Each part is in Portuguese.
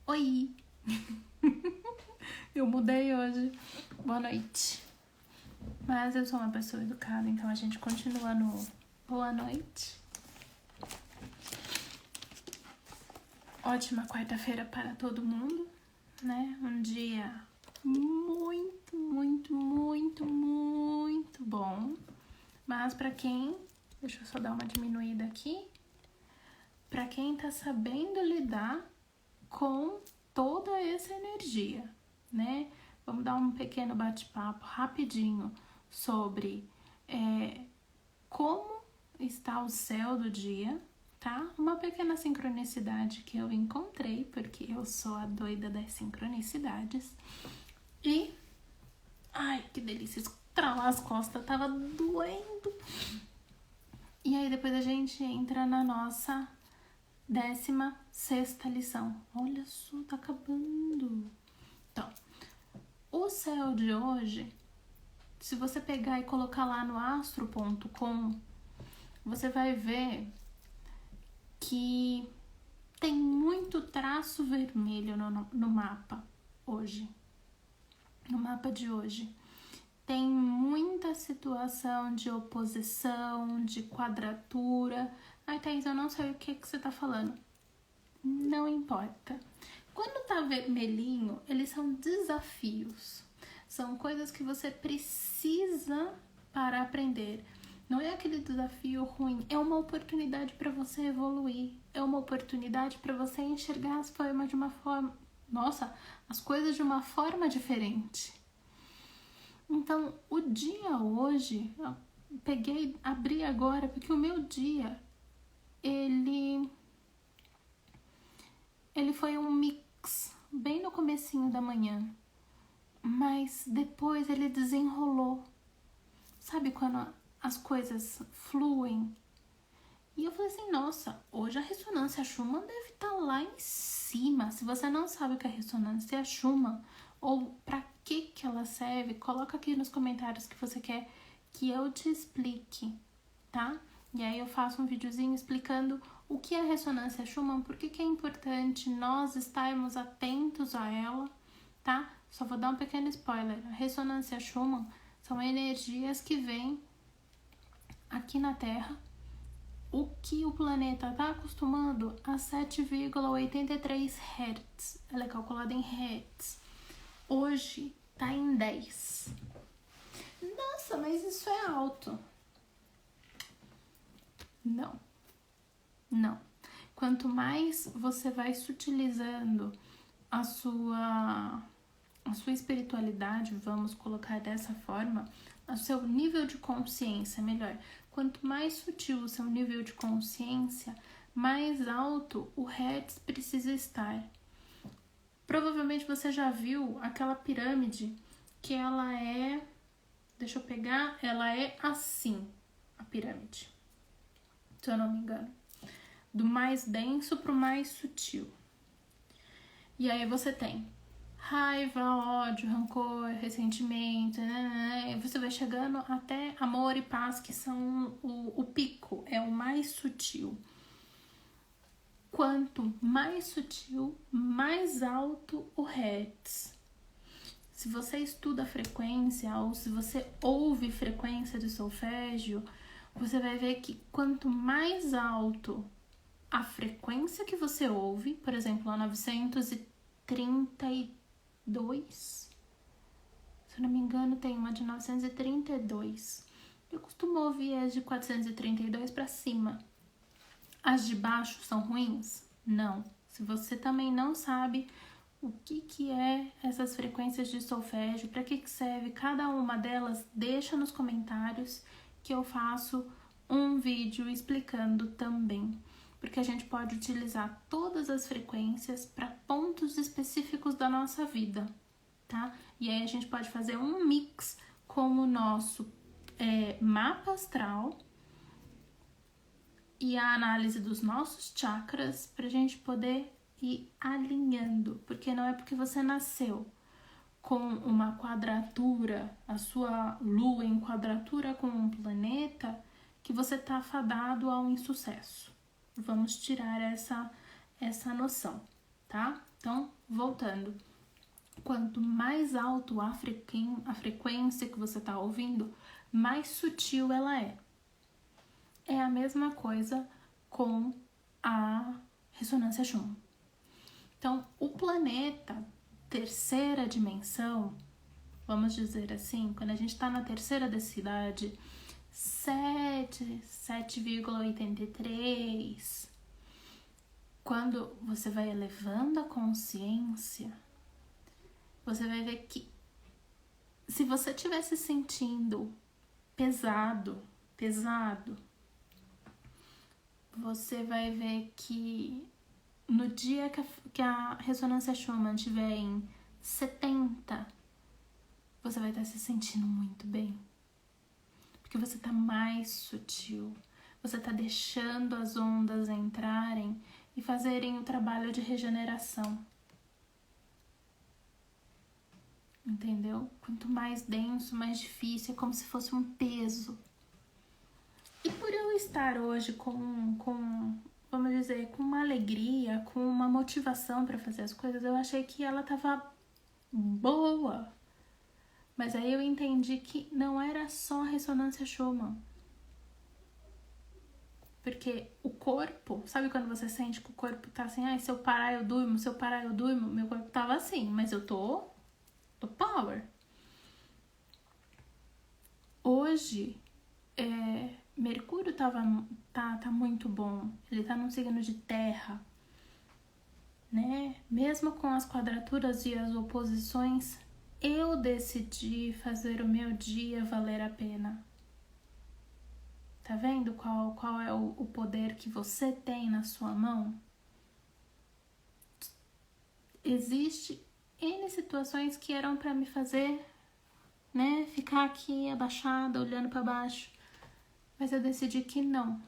Oi! Eu mudei hoje. Boa noite. Mas eu sou uma pessoa educada, então a gente continua no boa noite. Ótima quarta-feira para todo mundo, né? Um dia muito bom. Mas para quem, deixa eu só dar uma diminuída aqui. Para quem tá sabendo lidar com toda essa energia, né? Vamos dar um pequeno bate-papo rapidinho sobre como está o céu do dia, tá? Uma pequena sincronicidade que eu encontrei, porque eu sou a doida das sincronicidades. E, ai, que delícia, estralar as costas, tava doendo. E aí depois a gente entra na nossa 16ª lição. Olha só, tá acabando. Então, o céu de hoje, se você pegar e colocar lá no astro.com, você vai ver que tem muito traço vermelho no mapa hoje. No mapa de hoje. Tem muita situação de oposição, de quadratura. Ai, Thaís, eu não sei o que você tá falando. Não importa. Quando tá vermelhinho, eles são desafios. São coisas que você precisa para aprender. Não é aquele desafio ruim, é uma oportunidade para você evoluir. É uma oportunidade para você enxergar as coisas de uma forma diferente. Então, o dia hoje, eu abri agora, porque o meu dia, ele foi um mix, bem no comecinho da manhã, mas depois ele desenrolou. Sabe quando as coisas fluem? E eu falei assim, nossa, hoje a ressonância Schumann deve estar lá em cima. Se você não sabe o que é ressonância Schumann, ou para que ela serve, coloca aqui nos comentários que você quer que eu te explique, tá? E aí eu faço um videozinho explicando o que é ressonância Schumann, por que é importante nós estarmos atentos a ela, tá? Só vou dar um pequeno spoiler. A ressonância Schumann são energias que vêm aqui na Terra, o que o planeta está acostumado a 7,83 Hz. Ela é calculada em Hz. Hoje tá em 10. Nossa, mas isso é alto. Não. Quanto mais você vai sutilizando a sua espiritualidade, vamos colocar dessa forma, o seu nível de consciência, melhor. Quanto mais sutil o seu nível de consciência, mais alto o Hertz precisa estar. Provavelmente você já viu aquela pirâmide que ela é... Deixa eu pegar. Ela é assim, a pirâmide. Se eu não me engano. Do mais denso pro mais sutil. E aí você tem raiva, ódio, rancor, ressentimento, né? E você vai chegando até amor e paz, que são o pico, é o mais sutil. Quanto mais sutil, mais alto o Hertz. Se você estuda frequência ou se você ouve frequência de solfégio, você vai ver que quanto mais alto a frequência que você ouve, por exemplo, a 932, se eu não me engano tem uma de 932. Eu costumo ouvir as de 432 para cima. As de baixo são ruins? Não. Se você também não sabe o que é essas frequências de solfégio, para que serve cada uma delas, deixa nos comentários que eu faço um vídeo explicando também. Porque a gente pode utilizar todas as frequências para pontos específicos da nossa vida, tá? E aí a gente pode fazer um mix com o nosso mapa astral e a análise dos nossos chakras pra gente poder ir alinhando, porque não é porque você nasceu com uma quadratura, a sua lua em quadratura com um planeta, que você tá fadado a um insucesso. Vamos tirar essa noção, tá? Então, voltando. Quanto mais alto a frequência que você está ouvindo, mais sutil ela é. É a mesma coisa com a ressonância Schumann. Então, o planeta, terceira dimensão, vamos dizer assim, quando a gente está na terceira densidade, 7,83, quando você vai elevando a consciência, você vai ver que se você estiver se sentindo pesado, você vai ver que no dia que a ressonância Schumann estiver em 70, você vai estar se sentindo muito bem. Porque você está mais sutil. Você está deixando as ondas entrarem e fazerem o trabalho de regeneração. Entendeu? Quanto mais denso, mais difícil, é como se fosse um peso. E por eu estar hoje com vamos dizer, com uma alegria, com uma motivação para fazer as coisas, eu achei que ela tava boa. Mas aí eu entendi que não era só a ressonância Schumann. Porque o corpo, sabe quando você sente que o corpo tá assim, se eu parar eu durmo, se eu parar eu durmo, meu corpo tava assim, mas eu tô power. Hoje, Mercúrio tá muito bom, ele tá num signo de terra, né? Mesmo com as quadraturas e as oposições, eu decidi fazer o meu dia valer a pena. Tá vendo qual é o poder que você tem na sua mão? Existe N situações que eram para me fazer, né, ficar aqui abaixada, olhando para baixo. Mas eu decidi que não.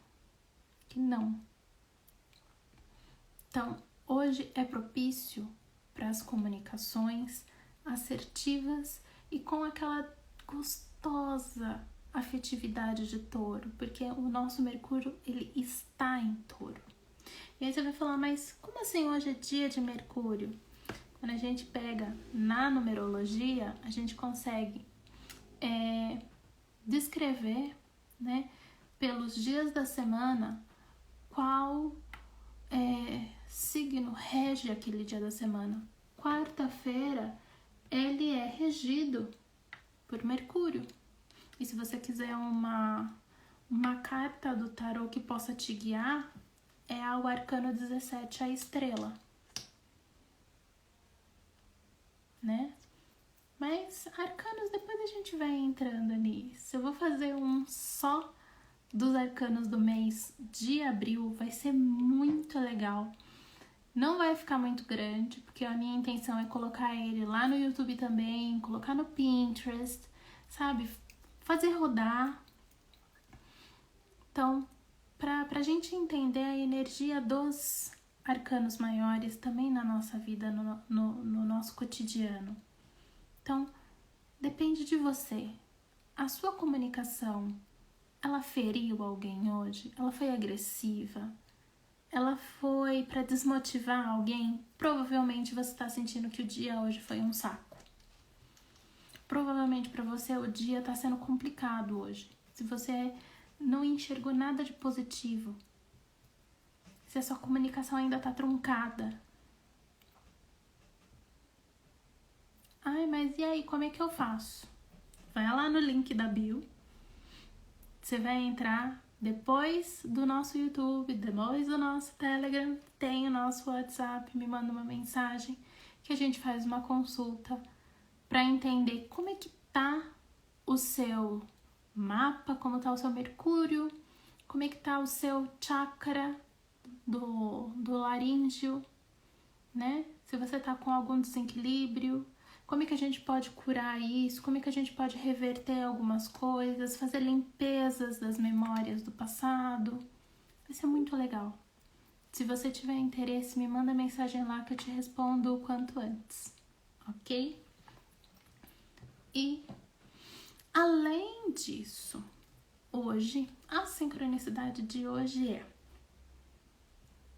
Então, hoje é propício para as comunicações assertivas e com aquela gostosa afetividade de touro, porque o nosso Mercúrio, ele está em touro. E aí você vai falar, mas como assim hoje é dia de Mercúrio? Quando a gente pega na numerologia, a gente consegue descrever, né, pelos dias da semana, qual signo rege aquele dia da semana. Quarta-feira, ele é regido por Mercúrio. E se você quiser uma carta do tarô que possa te guiar, é o Arcano 17, a estrela. Né? Mas arcanos, depois a gente vai entrando nisso. Eu vou fazer um só dos arcanos do mês de abril, vai ser muito legal. Não vai ficar muito grande, porque a minha intenção é colocar ele lá no YouTube também, colocar no Pinterest, sabe? Fazer rodar. Então, pra gente entender a energia dos arcanos maiores também na nossa vida, no nosso cotidiano. Então, depende de você. A sua comunicação, ela feriu alguém hoje? Ela foi agressiva? Ela foi para desmotivar alguém? Provavelmente você está sentindo que o dia hoje foi um saco. Provavelmente para você o dia está sendo complicado hoje. Se você não enxergou nada de positivo, se a sua comunicação ainda está truncada. Ai, mas e aí, como é que eu faço? Vai lá no link da bio. Você vai entrar depois do nosso YouTube, depois do nosso Telegram, tem o nosso WhatsApp, me manda uma mensagem que a gente faz uma consulta para entender como é que tá o seu mapa, como tá o seu Mercúrio, como é que tá o seu chakra do laríngeo, né? Se você tá com algum desequilíbrio, como é que a gente pode curar isso, como é que a gente pode reverter algumas coisas, fazer limpezas das memórias do passado. Isso é muito legal. Se você tiver interesse, me manda mensagem lá que eu te respondo o quanto antes, ok? E, além disso, hoje, a sincronicidade de hoje é...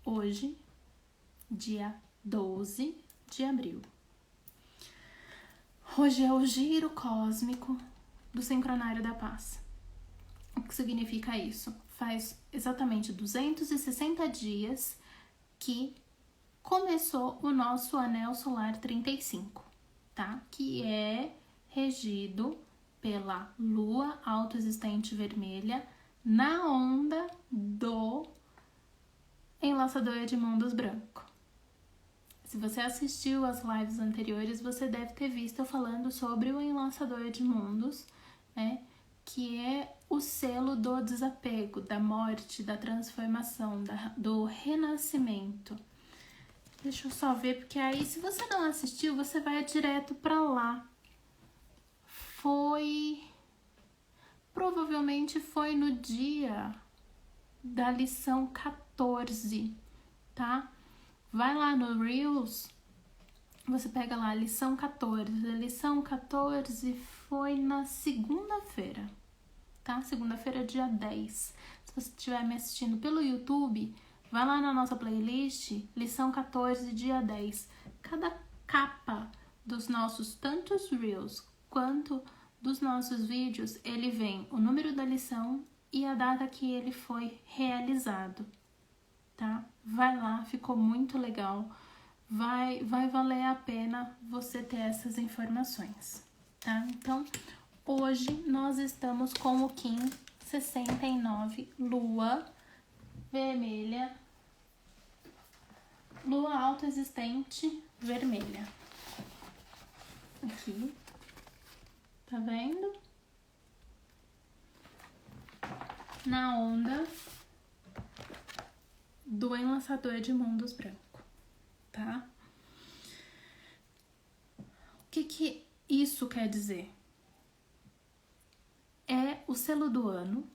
Hoje, dia 12 de abril. Hoje é o giro cósmico do Sincronário da Paz. O que significa isso? Faz exatamente 260 dias que começou o nosso anel solar 35, tá? Que é regido pela lua autoexistente vermelha na onda do enlaçador de mundos branco. Se você assistiu às lives anteriores, você deve ter visto eu falando sobre o enlaçador de mundos, né? Que é o selo do desapego, da morte, da transformação, do renascimento. Deixa eu só ver, porque aí se você não assistiu, você vai direto pra lá. Provavelmente foi no dia da lição 14, tá? Vai lá no Reels, você pega lá a lição 14. A lição 14 foi na segunda-feira, tá? Segunda-feira, dia 10. Se você estiver me assistindo pelo YouTube, vai lá na nossa playlist, lição 14, dia 10. Cada capa dos nossos tantos Reels quanto dos nossos vídeos, ele vem o número da lição e a data que ele foi realizado, tá? Vai lá, ficou muito legal. Vai valer a pena você ter essas informações, tá? Então, hoje nós estamos com o Kim 69, lua vermelha, lua autoexistente vermelha. Aqui, tá vendo? Na onda do enlaçador de mundos branco, tá? O que isso quer dizer? É o selo do ano,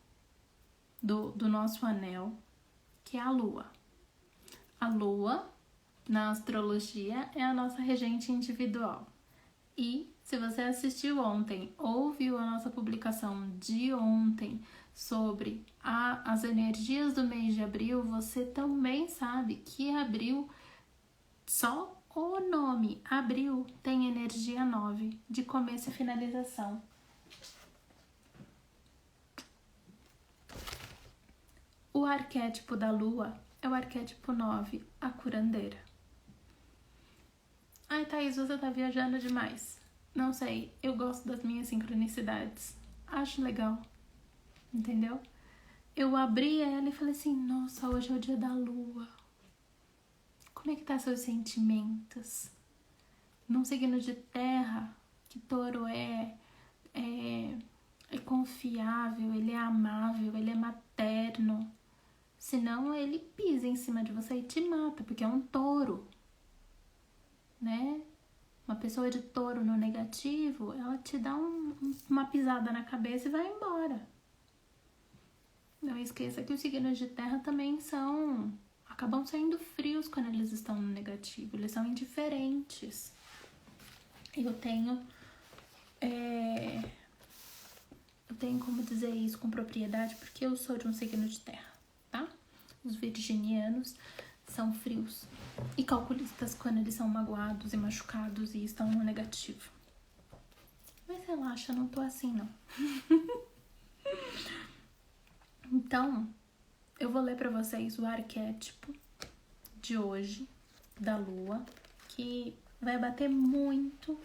do nosso anel, que é a lua. A lua, na astrologia, é a nossa regente individual. E se você assistiu ontem ou viu a nossa publicação de ontem sobre as energias do mês de abril, você também sabe que abril, só o nome abril, tem energia 9 de começo e finalização. O arquétipo da lua é o arquétipo 9, a curandeira. Ai, Thaís, você tá viajando demais. Não sei, eu gosto das minhas sincronicidades. Acho legal, entendeu? Eu abri ela e falei assim, nossa, hoje é o dia da lua. Como é que tá seus sentimentos? Num signo de terra, que touro é confiável, ele é amável, ele é materno. Senão ele pisa em cima de você e te mata, porque é um touro, né? Uma pessoa de touro no negativo, ela te dá uma pisada na cabeça e vai embora. Não esqueça que os signos de terra também acabam sendo frios quando eles estão no negativo, eles são indiferentes. Eu tenho como dizer isso com propriedade, porque eu sou de um signo de terra, tá? Os virginianos são frios e calculistas quando eles são magoados e machucados e estão no negativo. Mas relaxa, não tô assim, não. Então, eu vou ler pra vocês o arquétipo de hoje, da lua, que vai bater muito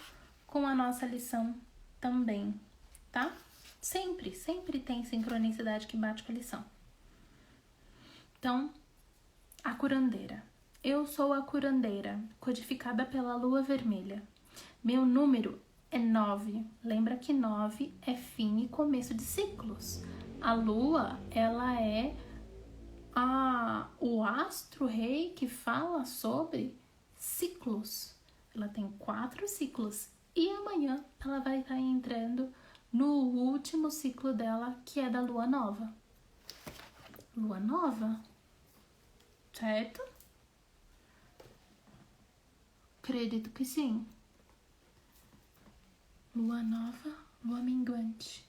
com a nossa lição também, tá? Sempre tem sincronicidade que bate com a lição. Então, a curandeira. Eu sou a curandeira, codificada pela lua vermelha. Meu número é 9. Lembra que 9 é fim e começo de ciclos. A lua, ela é o astro-rei que fala sobre ciclos. Ela tem 4 ciclos. E amanhã ela vai estar entrando no último ciclo dela, que é da lua nova. Lua nova? Certo? Acredito que sim. Lua nova, lua minguante.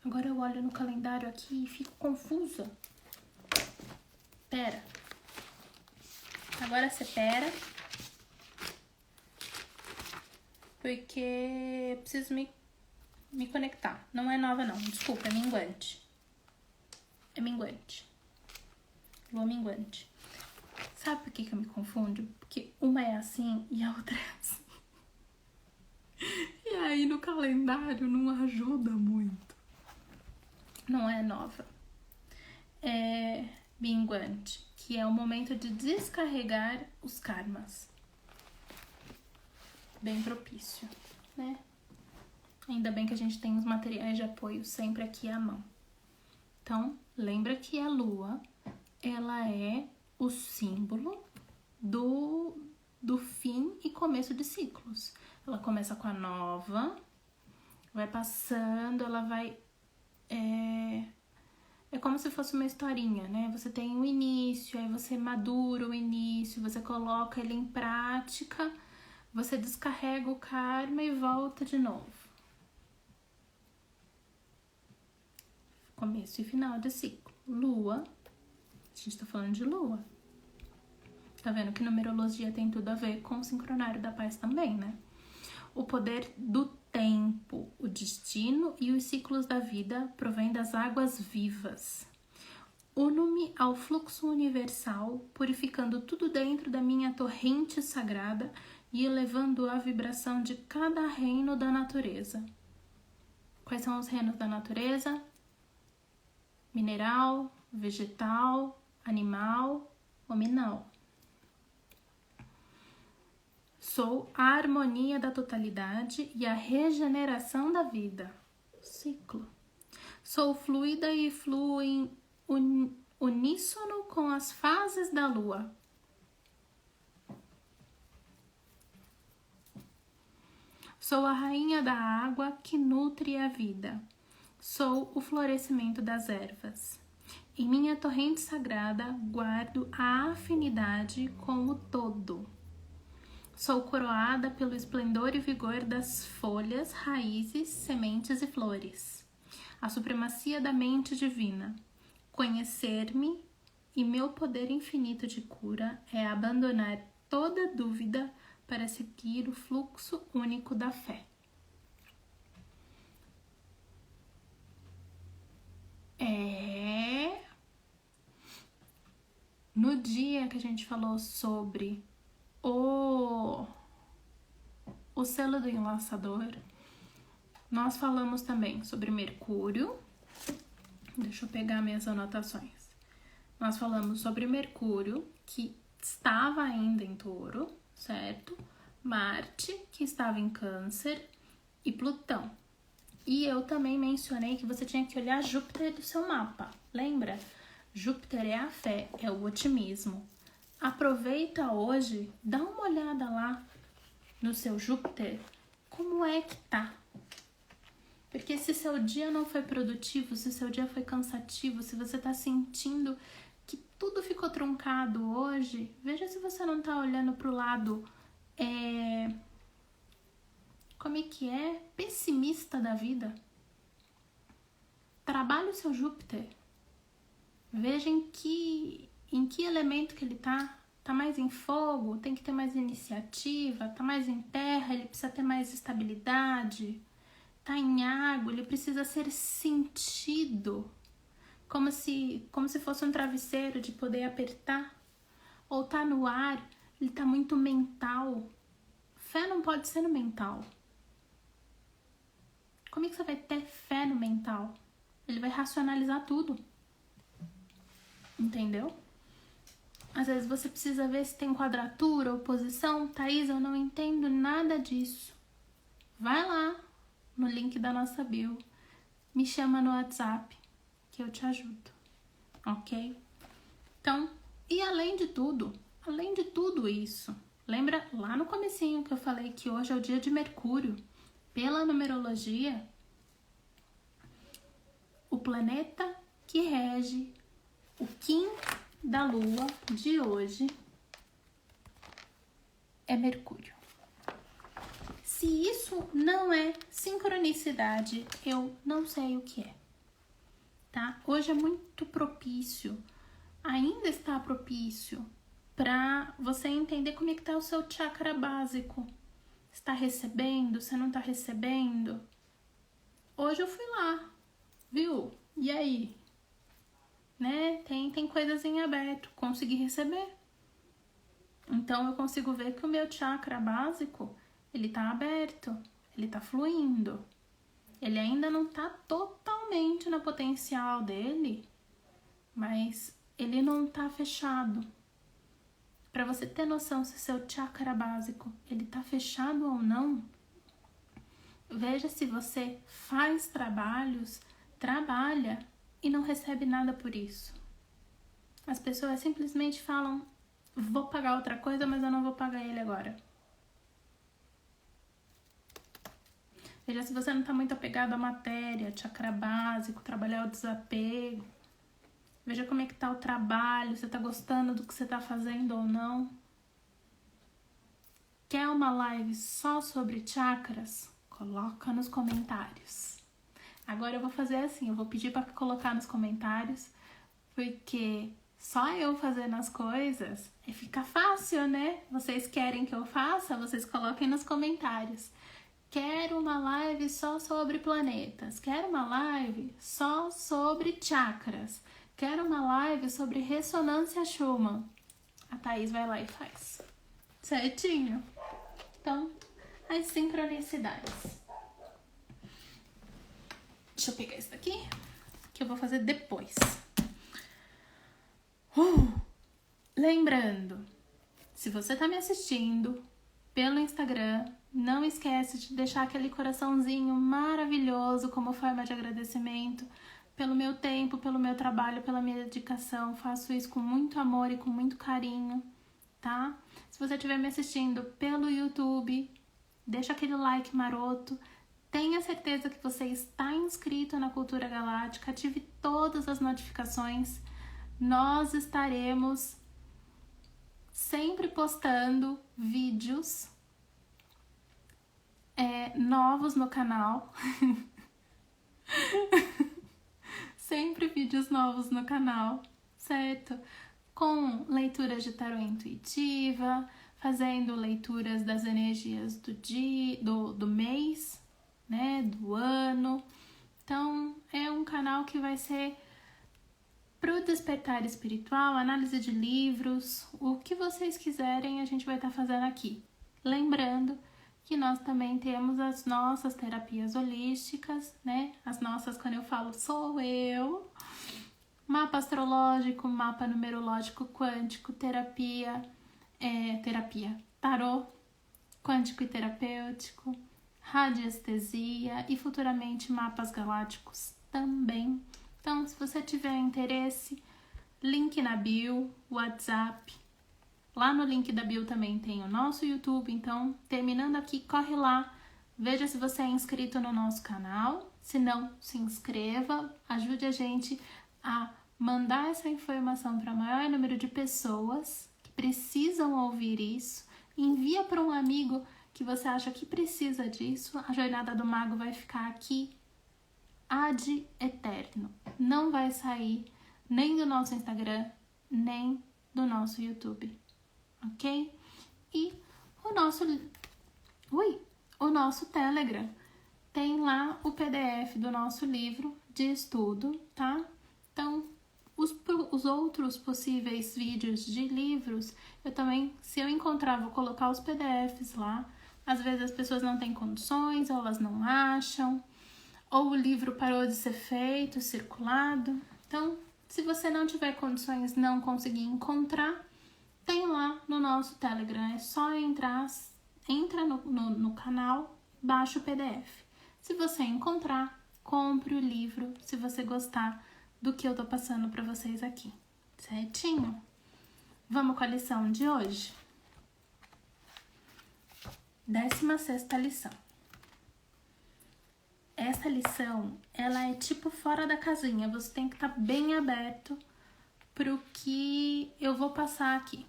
Agora eu olho no calendário aqui e fico confusa. Pera. Agora você pera. porque eu preciso me conectar. Não é nova, não. Desculpa, é minguante. É minguante. Lua minguante. Sabe por que eu me confundo? Porque uma é assim e a outra é assim. E aí no calendário não ajuda muito. Não é nova. É minguante, que é o momento de descarregar os karmas. Bem propício, né? Ainda bem que a gente tem os materiais de apoio sempre aqui à mão. Então, lembra que a lua, ela é o símbolo do fim e começo de ciclos. Ela começa com a nova, vai passando, ela vai... É como se fosse uma historinha, né? Você tem um início, aí você madura o início, você coloca ele em prática, você descarrega o karma e volta de novo. Começo e final de ciclo. Lua, a gente tá falando de lua. Tá vendo que numerologia tem tudo a ver com o sincronário da paz também, né? O poder do tempo, o destino e os ciclos da vida provém das águas vivas. Uno-me ao fluxo universal, purificando tudo dentro da minha torrente sagrada e elevando a vibração de cada reino da natureza. Quais são os reinos da natureza? Mineral, vegetal, animal, nominal. Sou a harmonia da totalidade e a regeneração da vida. Ciclo. Sou fluida e fluo em uníssono com as fases da lua. Sou a rainha da água que nutre a vida. Sou o florescimento das ervas. Em minha torrente sagrada guardo a afinidade com o todo. Sou coroada pelo esplendor e vigor das folhas, raízes, sementes e flores. A supremacia da mente divina. Conhecer-me e meu poder infinito de cura é abandonar toda dúvida para seguir o fluxo único da fé. No dia que a gente falou sobre o selo do enlaçador, nós falamos também sobre Mercúrio. Deixa eu pegar minhas anotações. Nós falamos sobre Mercúrio, que estava ainda em Touro, certo? Marte, que estava em Câncer, e Plutão. E eu também mencionei que você tinha que olhar Júpiter do seu mapa, lembra? Júpiter é a fé, é o otimismo. Aproveita hoje, dá uma olhada lá no seu Júpiter, como é que tá? Porque se seu dia não foi produtivo, se seu dia foi cansativo, se você tá sentindo que tudo ficou truncado hoje, veja se você não tá olhando pro lado, como é que é? Pessimista da vida. Trabalhe o seu Júpiter. Veja em que elemento que ele tá. Tá mais em fogo, tem que ter mais iniciativa. Tá mais em terra, ele precisa ter mais estabilidade. Tá em água, ele precisa ser sentido. Como se fosse um travesseiro de poder apertar. Ou tá no ar, ele tá muito mental. Fé não pode ser no mental. Como é que você vai ter fé no mental? Ele vai racionalizar tudo. Entendeu? Às vezes você precisa ver se tem quadratura, oposição. Thaís, eu não entendo nada disso. Vai lá no link da nossa bio. Me chama no WhatsApp que eu te ajudo. Ok? Então, e além de tudo isso, lembra lá no comecinho que eu falei que hoje é o dia de Mercúrio? Pela numerologia, o planeta que rege o Kim da Lua de hoje é Mercúrio. Se isso não é sincronicidade, eu não sei o que é, tá? Hoje é muito propício, ainda está propício para você entender como é que tá o seu chakra básico. Você tá recebendo? Você não tá recebendo? Hoje eu fui lá, viu? E aí? Né? Tem coisas em aberto. Consegui receber. Então, eu consigo ver que o meu chakra básico, ele tá aberto. Ele tá fluindo. Ele ainda não tá totalmente no potencial dele, mas ele não tá fechado. Para você ter noção se seu chakra básico ele tá fechado ou não, veja se você faz trabalhos, trabalha e não recebe nada por isso. As pessoas simplesmente falam, vou pagar outra coisa, mas eu não vou pagar ele agora. Veja se você não tá muito apegado à matéria, chakra básico, trabalhar o desapego. Veja como é que tá o trabalho, você tá gostando do que você tá fazendo ou não. Quer uma live só sobre chakras? Coloca nos comentários. Agora eu vou fazer assim, eu vou pedir para colocar nos comentários, porque só eu fazendo as coisas fica fácil, né? Vocês querem que eu faça? Vocês coloquem nos comentários. Quero uma live só sobre planetas. Quero uma live só sobre chakras. Quero uma live sobre ressonância Schumann. A Thaís vai lá e faz. Certinho? Então, as sincronicidades. Deixa eu pegar isso daqui, que eu vou fazer depois. Lembrando, se você tá me assistindo pelo Instagram, não esquece de deixar aquele coraçãozinho maravilhoso como forma de agradecimento pelo meu tempo, pelo meu trabalho, pela minha dedicação. Faço isso com muito amor e com muito carinho, tá? Se você estiver me assistindo pelo YouTube, deixa aquele like maroto. Tenha certeza que você está inscrito na Cultura Galáctica. Ative todas as notificações. Nós estaremos sempre postando vídeos novos no canal. Sempre vídeos novos no canal, certo? Com leituras de tarô intuitiva, fazendo leituras das energias do dia, do mês, né? Do ano. Então, é um canal que vai ser pro despertar espiritual, análise de livros, o que vocês quiserem a gente vai estar fazendo aqui. Lembrando que nós também temos as nossas terapias holísticas, né? As nossas, quando eu falo, sou eu. Mapa astrológico, mapa numerológico quântico, tarô quântico e terapêutico, radiestesia e futuramente mapas galácticos também. Então, se você tiver interesse, link na bio, WhatsApp. Lá no link da bio também tem o nosso YouTube, então, terminando aqui, corre lá, veja se você é inscrito no nosso canal. Se não, se inscreva, ajude a gente a mandar essa informação para o maior número de pessoas que precisam ouvir isso. Envia para um amigo que você acha que precisa disso. A Jornada do Mago vai ficar aqui ad eterno. Não vai sair nem do nosso Instagram, nem do nosso YouTube. Ok? E o nosso Telegram tem lá o PDF do nosso livro de estudo, tá? Então, os outros possíveis vídeos de livros, eu também, se eu encontrar, vou colocar os PDFs lá. Às vezes as pessoas não têm condições, ou elas não acham, ou o livro parou de ser feito, circulado. Então, se você não tiver condições, não conseguir encontrar, tem lá no nosso Telegram, é só entra no canal, baixa o PDF. Se você encontrar, compre o livro, se você gostar do que eu tô passando para vocês aqui, certinho? Vamos com a lição de hoje? 16ª lição. Essa lição, ela é tipo fora da casinha, você tem que estar bem aberto pro que eu vou passar aqui.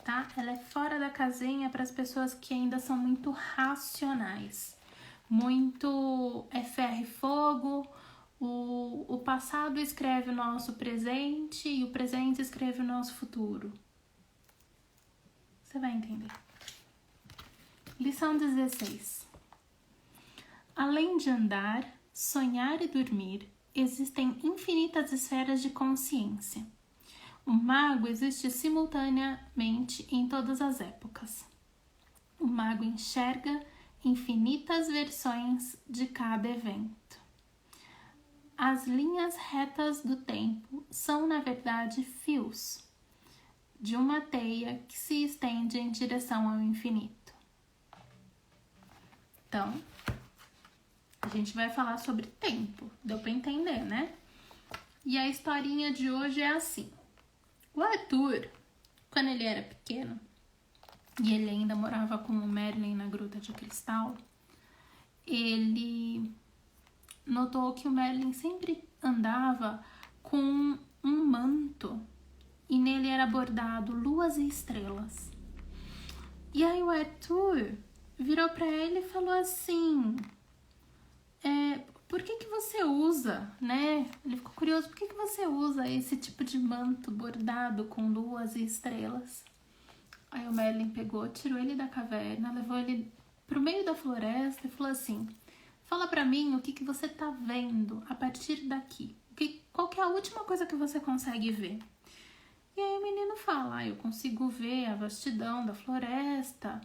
Tá? Ela é fora da casinha para as pessoas que ainda são muito racionais, muito ferro e fogo. O passado escreve o nosso presente e o presente escreve o nosso futuro. Você vai entender. Lição 16. Além de andar, sonhar e dormir, existem infinitas esferas de consciência. O mago existe simultaneamente em todas as épocas. O mago enxerga infinitas versões de cada evento. As linhas retas do tempo são, na verdade, fios de uma teia que se estende em direção ao infinito. Então, a gente vai falar sobre tempo. Deu para entender, né? E a historinha de hoje é assim. O Arthur, quando ele era pequeno, e ele ainda morava com o Merlin na Gruta de Cristal, ele notou que o Merlin sempre andava com um manto e nele era bordado luas e estrelas. E aí o Arthur virou para ele e falou assim: por que você usa, né? Ele ficou curioso, por que você usa esse tipo de manto bordado com luas e estrelas? Aí o Merlin pegou, tirou ele da caverna, levou ele pro meio da floresta e falou assim: fala pra mim o que você tá vendo a partir daqui. Qual que é a última coisa que você consegue ver? E aí o menino fala: eu consigo ver a vastidão da floresta,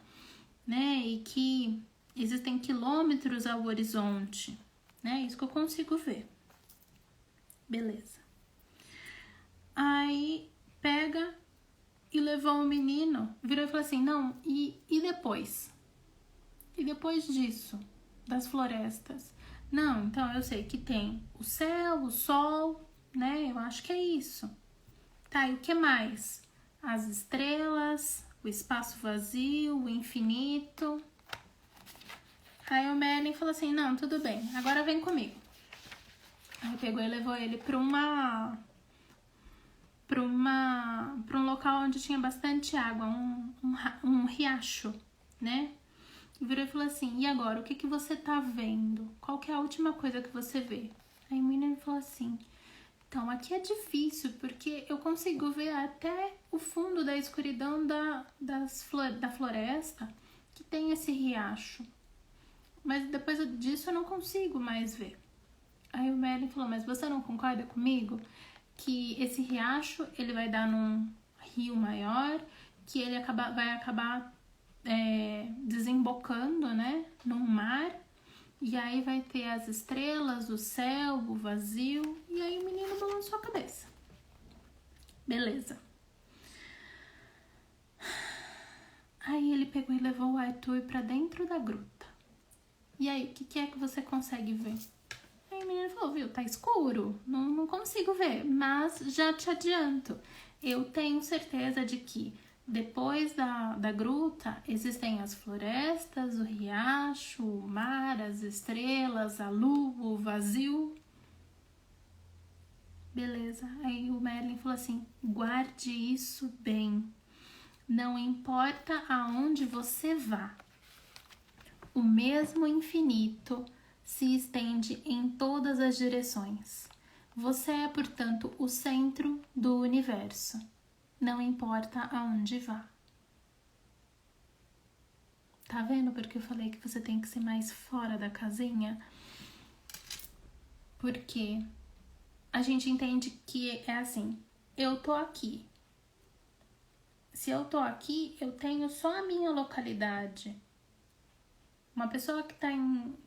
né? E que existem quilômetros ao horizonte, né? Isso que eu consigo ver. Beleza. Aí pega e levou o menino, virou e falou assim: não, e depois? E depois disso, das florestas? Não, então eu sei que tem o céu, o sol, né? Eu acho que é isso. Tá, e o que mais? As estrelas, o espaço vazio, o infinito. Aí o Merlin falou assim: não, tudo bem, agora vem comigo. Aí pegou e levou ele para um local onde tinha bastante água, um riacho, né? E virou e falou assim: e agora, o que você tá vendo? Qual que é a última coisa que você vê? Aí o menino falou assim: então, aqui é difícil, porque eu consigo ver até o fundo da escuridão da floresta, que tem esse riacho. Mas depois disso eu não consigo mais ver. Aí o Merlin falou: mas você não concorda comigo? Que esse riacho, ele vai dar num rio maior, que ele vai acabar desembocando, né, num mar, e aí vai ter as estrelas, o céu, o vazio, e aí o menino balançou a cabeça. Beleza. Aí ele pegou e levou o Arthur pra dentro da gruta. E aí, o que é que você consegue ver? Aí o menino falou: viu, tá escuro, não consigo ver, mas já te adianto, eu tenho certeza de que depois da gruta existem as florestas, o riacho, o mar, as estrelas, a lua, o vazio. Beleza, aí o Merlin falou assim: guarde isso bem, não importa aonde você vá, o mesmo infinito se estende em todas as direções. Você é, portanto, o centro do universo. Não importa aonde vá. Tá vendo porque eu falei que você tem que ser mais fora da casinha? Porque a gente entende que é assim: eu tô aqui. Se eu tô aqui, eu tenho só a minha localidade. Uma pessoa que tá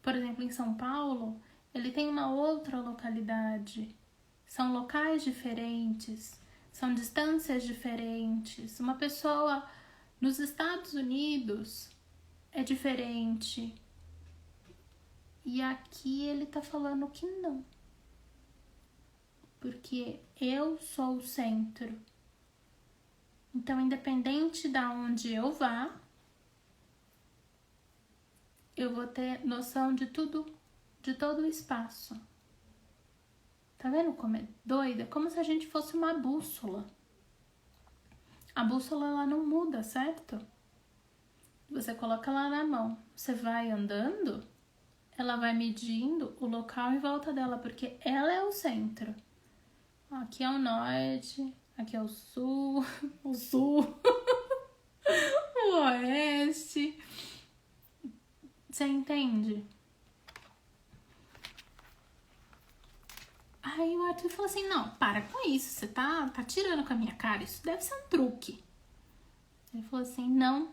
por exemplo, em São Paulo, ele tem uma outra localidade. São locais diferentes, são distâncias diferentes. Uma pessoa nos Estados Unidos é diferente. E aqui ele tá falando que não. Porque eu sou o centro. Então, independente de onde eu vá, eu vou ter noção de tudo, de todo o espaço. Tá vendo como é doida? É como se a gente fosse uma bússola. A bússola, ela não muda, certo? Você coloca ela na mão, você vai andando, ela vai medindo o local em volta dela, porque ela é o centro. Aqui é o norte, aqui é o sul, o oeste. Você entende? Aí o Arthur falou assim, não, para com isso, você tá tirando com a minha cara, isso deve ser um truque. Ele falou assim, não,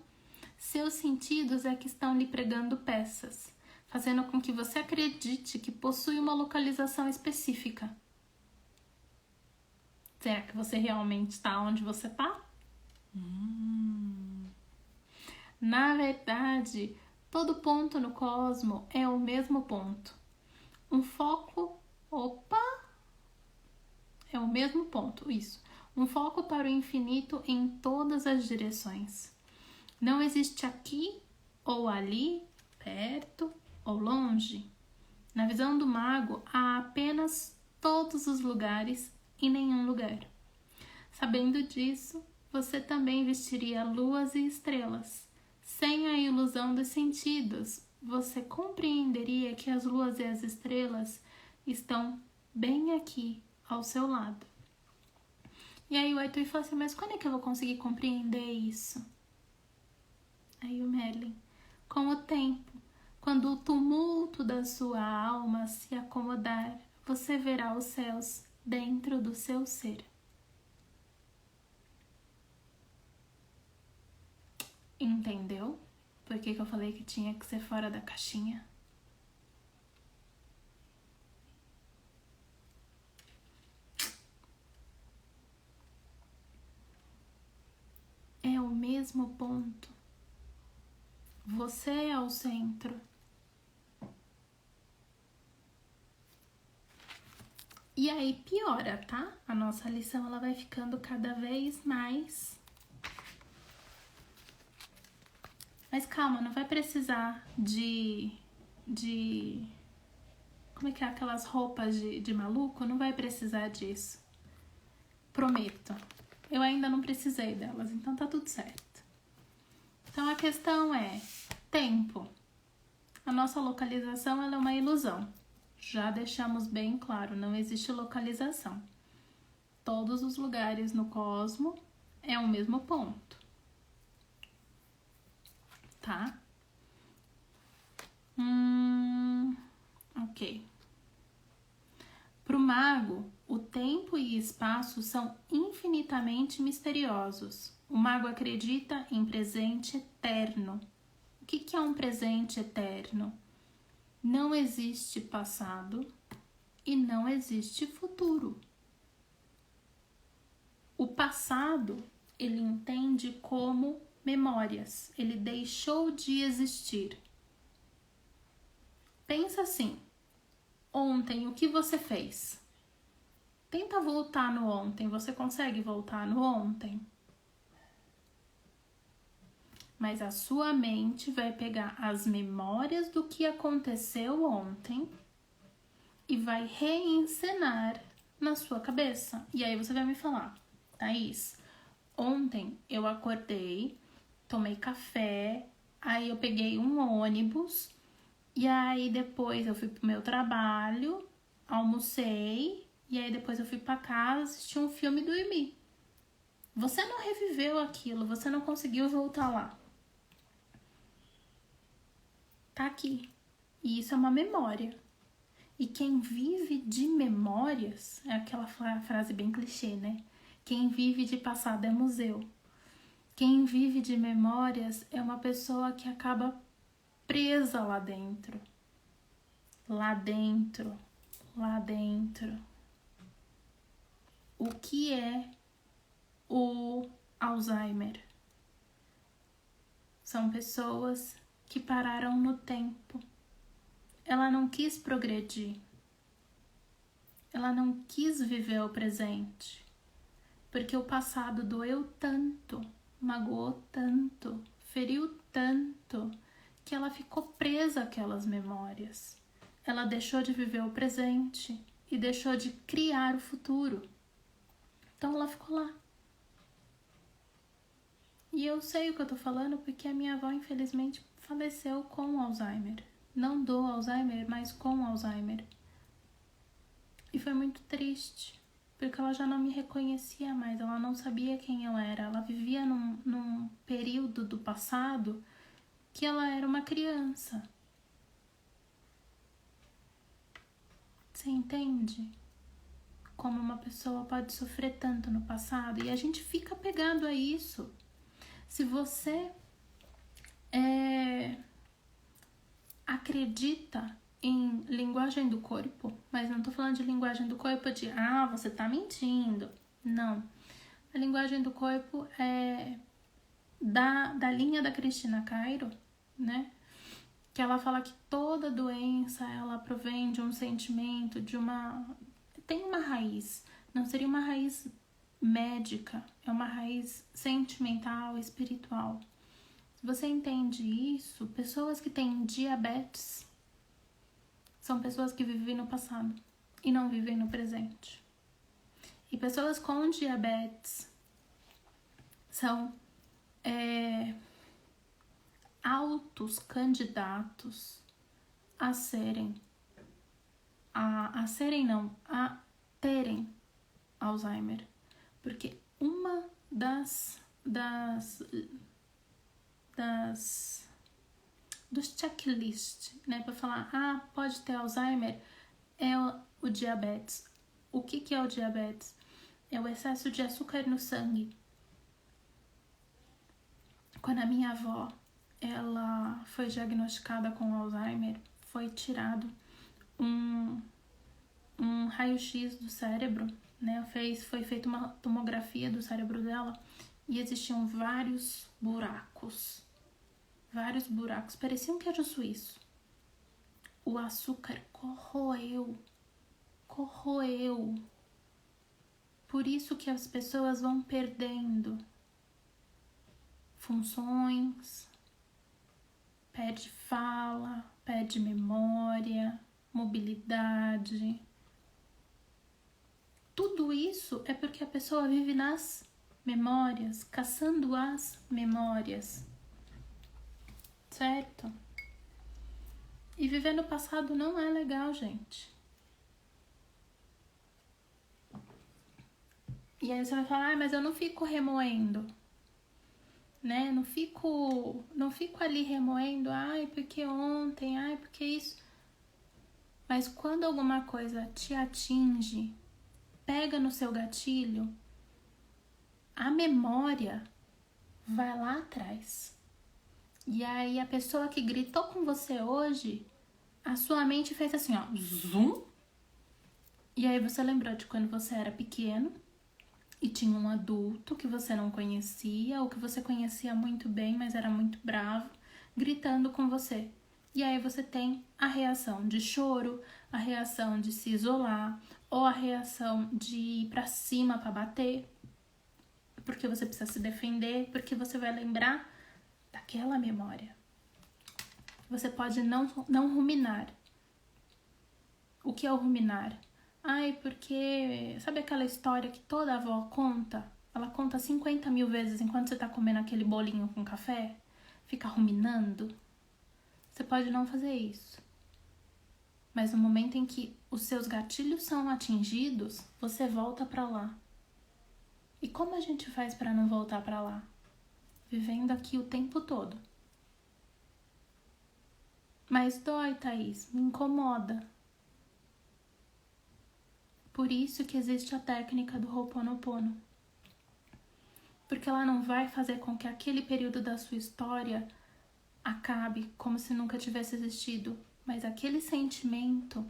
seus sentidos é que estão lhe pregando peças, fazendo com que você acredite que possui uma localização específica. Será que você realmente está onde você está? Na verdade, todo ponto no cosmo é o mesmo ponto. Um foco, é o mesmo ponto, isso. Um foco para o infinito em todas as direções. Não existe aqui ou ali, perto ou longe. Na visão do mago, há apenas todos os lugares e nenhum lugar. Sabendo disso, você também vestiria luas e estrelas. Sem a ilusão dos sentidos, você compreenderia que as luas e as estrelas estão bem aqui, ao seu lado. E aí o Arthur falou assim, mas quando é que eu vou conseguir compreender isso? Aí o Merlin, com o tempo, quando o tumulto da sua alma se acomodar, você verá os céus dentro do seu ser. Entendeu? Por que eu falei que tinha que ser fora da caixinha? É o mesmo ponto. Você é o centro. E aí piora, tá? A nossa lição ela vai ficando cada vez mais. Mas calma, não vai precisar de como é que é aquelas roupas de maluco? Não vai precisar disso. Prometo. Eu ainda não precisei delas, então tá tudo certo. Então a questão é tempo. A nossa localização ela é uma ilusão. Já deixamos bem claro, não existe localização. Todos os lugares no cosmo é o mesmo ponto. Tá? Ok. Para o mago, o tempo e espaço são infinitamente misteriosos. O mago acredita em presente eterno. O que é um presente eterno? Não existe passado e não existe futuro. O passado, ele entende como memórias. Ele deixou de existir. Pensa assim. Ontem, o que você fez? Tenta voltar no ontem. Você consegue voltar no ontem? Mas a sua mente vai pegar as memórias do que aconteceu ontem e vai reencenar na sua cabeça. E aí você vai me falar, Thaís, ontem eu acordei, tomei café, aí eu peguei um ônibus e aí depois eu fui pro meu trabalho, almocei e aí depois eu fui pra casa, assisti um filme e dormi. Você não reviveu aquilo, você não conseguiu voltar lá. Tá aqui. E isso é uma memória. E quem vive de memórias, é aquela frase bem clichê, né? Quem vive de passado é museu. Quem vive de memórias é uma pessoa que acaba presa lá dentro. Lá dentro. Lá dentro. O que é o Alzheimer? São pessoas que pararam no tempo. Ela não quis progredir. Ela não quis viver o presente. Porque o passado doeu tanto, magoou tanto, feriu tanto, que ela ficou presa àquelas memórias. Ela deixou de viver o presente e deixou de criar o futuro. Então ela ficou lá. E eu sei o que eu tô falando porque a minha avó, infelizmente, faleceu com Alzheimer. Não do Alzheimer, mas com Alzheimer. E foi muito triste, porque ela já não me reconhecia mais, ela não sabia quem eu era. Ela vivia num período do passado que ela era uma criança. Você entende como uma pessoa pode sofrer tanto no passado? E a gente fica apegado a isso. Se você acredita em linguagem do corpo, mas não tô falando de linguagem do corpo de, você tá mentindo. Não. A linguagem do corpo é da linha da Cristina Cairo, né? Que ela fala que toda doença, ela provém de um sentimento, tem uma raiz. Não seria uma raiz médica, é uma raiz sentimental, espiritual. Se você entende isso, pessoas que têm diabetes são pessoas que vivem no passado e não vivem no presente. E pessoas com diabetes são altos candidatos a terem Alzheimer. Porque uma dos checklists, né, para falar, pode ter Alzheimer, é o diabetes. O que é o diabetes? É o excesso de açúcar no sangue. Quando a minha avó, ela foi diagnosticada com Alzheimer, foi tirado um raio-x do cérebro, né? Foi feita uma tomografia do cérebro dela e existiam vários buracos, pareciam um queijo suíço. O açúcar corroeu. Por isso que as pessoas vão perdendo funções, perde fala, perde memória, mobilidade. Tudo isso é porque a pessoa vive nas memórias, caçando as memórias, certo? E viver no passado não é legal, gente. E aí você vai falar, mas eu não fico remoendo, né? Não fico ali remoendo, porque ontem, porque isso. Mas quando alguma coisa te atinge, pega no seu gatilho, a memória vai lá atrás. E aí a pessoa que gritou com você hoje, a sua mente fez assim, zoom. E aí você lembrou de quando você era pequeno e tinha um adulto que você não conhecia ou que você conhecia muito bem, mas era muito bravo, gritando com você. E aí você tem a reação de choro, a reação de se isolar, ou a reação de ir pra cima pra bater, porque você precisa se defender, porque você vai lembrar daquela memória. Você pode não ruminar. O que é o ruminar? Porque... Sabe aquela história que toda avó conta? Ela conta 50 mil vezes enquanto você tá comendo aquele bolinho com café? Fica ruminando? Você pode não fazer isso. Mas no momento em que os seus gatilhos são atingidos, você volta pra lá. E como a gente faz pra não voltar pra lá? Vivendo aqui o tempo todo. Mas dói, Thaís, me incomoda. Por isso que existe a técnica do Ho'oponopono. Porque ela não vai fazer com que aquele período da sua história acabe como se nunca tivesse existido. Mas aquele sentimento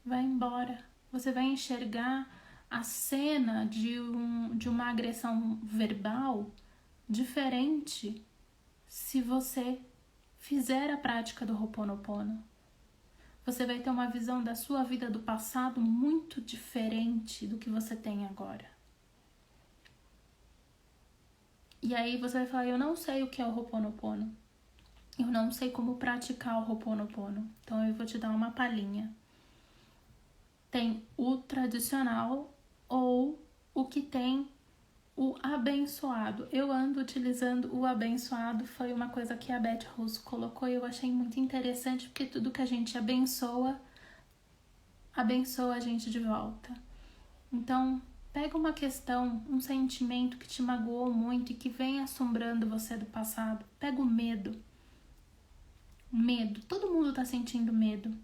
vai embora. Você vai enxergar a cena de uma agressão verbal diferente se você fizer a prática do Ho'oponopono. Você vai ter uma visão da sua vida do passado muito diferente do que você tem agora. E aí você vai falar, eu não sei o que é o Ho'oponopono. Eu não sei como praticar o Ho'oponopono. Então eu vou te dar uma palhinha. Tem o tradicional ou o que tem o abençoado. Eu ando utilizando o abençoado, foi uma coisa que a Beth Russo colocou e eu achei muito interessante, porque tudo que a gente abençoa a gente de volta. Então, pega uma questão, um sentimento que te magoou muito e que vem assombrando você do passado. Pega o medo. Medo, todo mundo tá sentindo medo.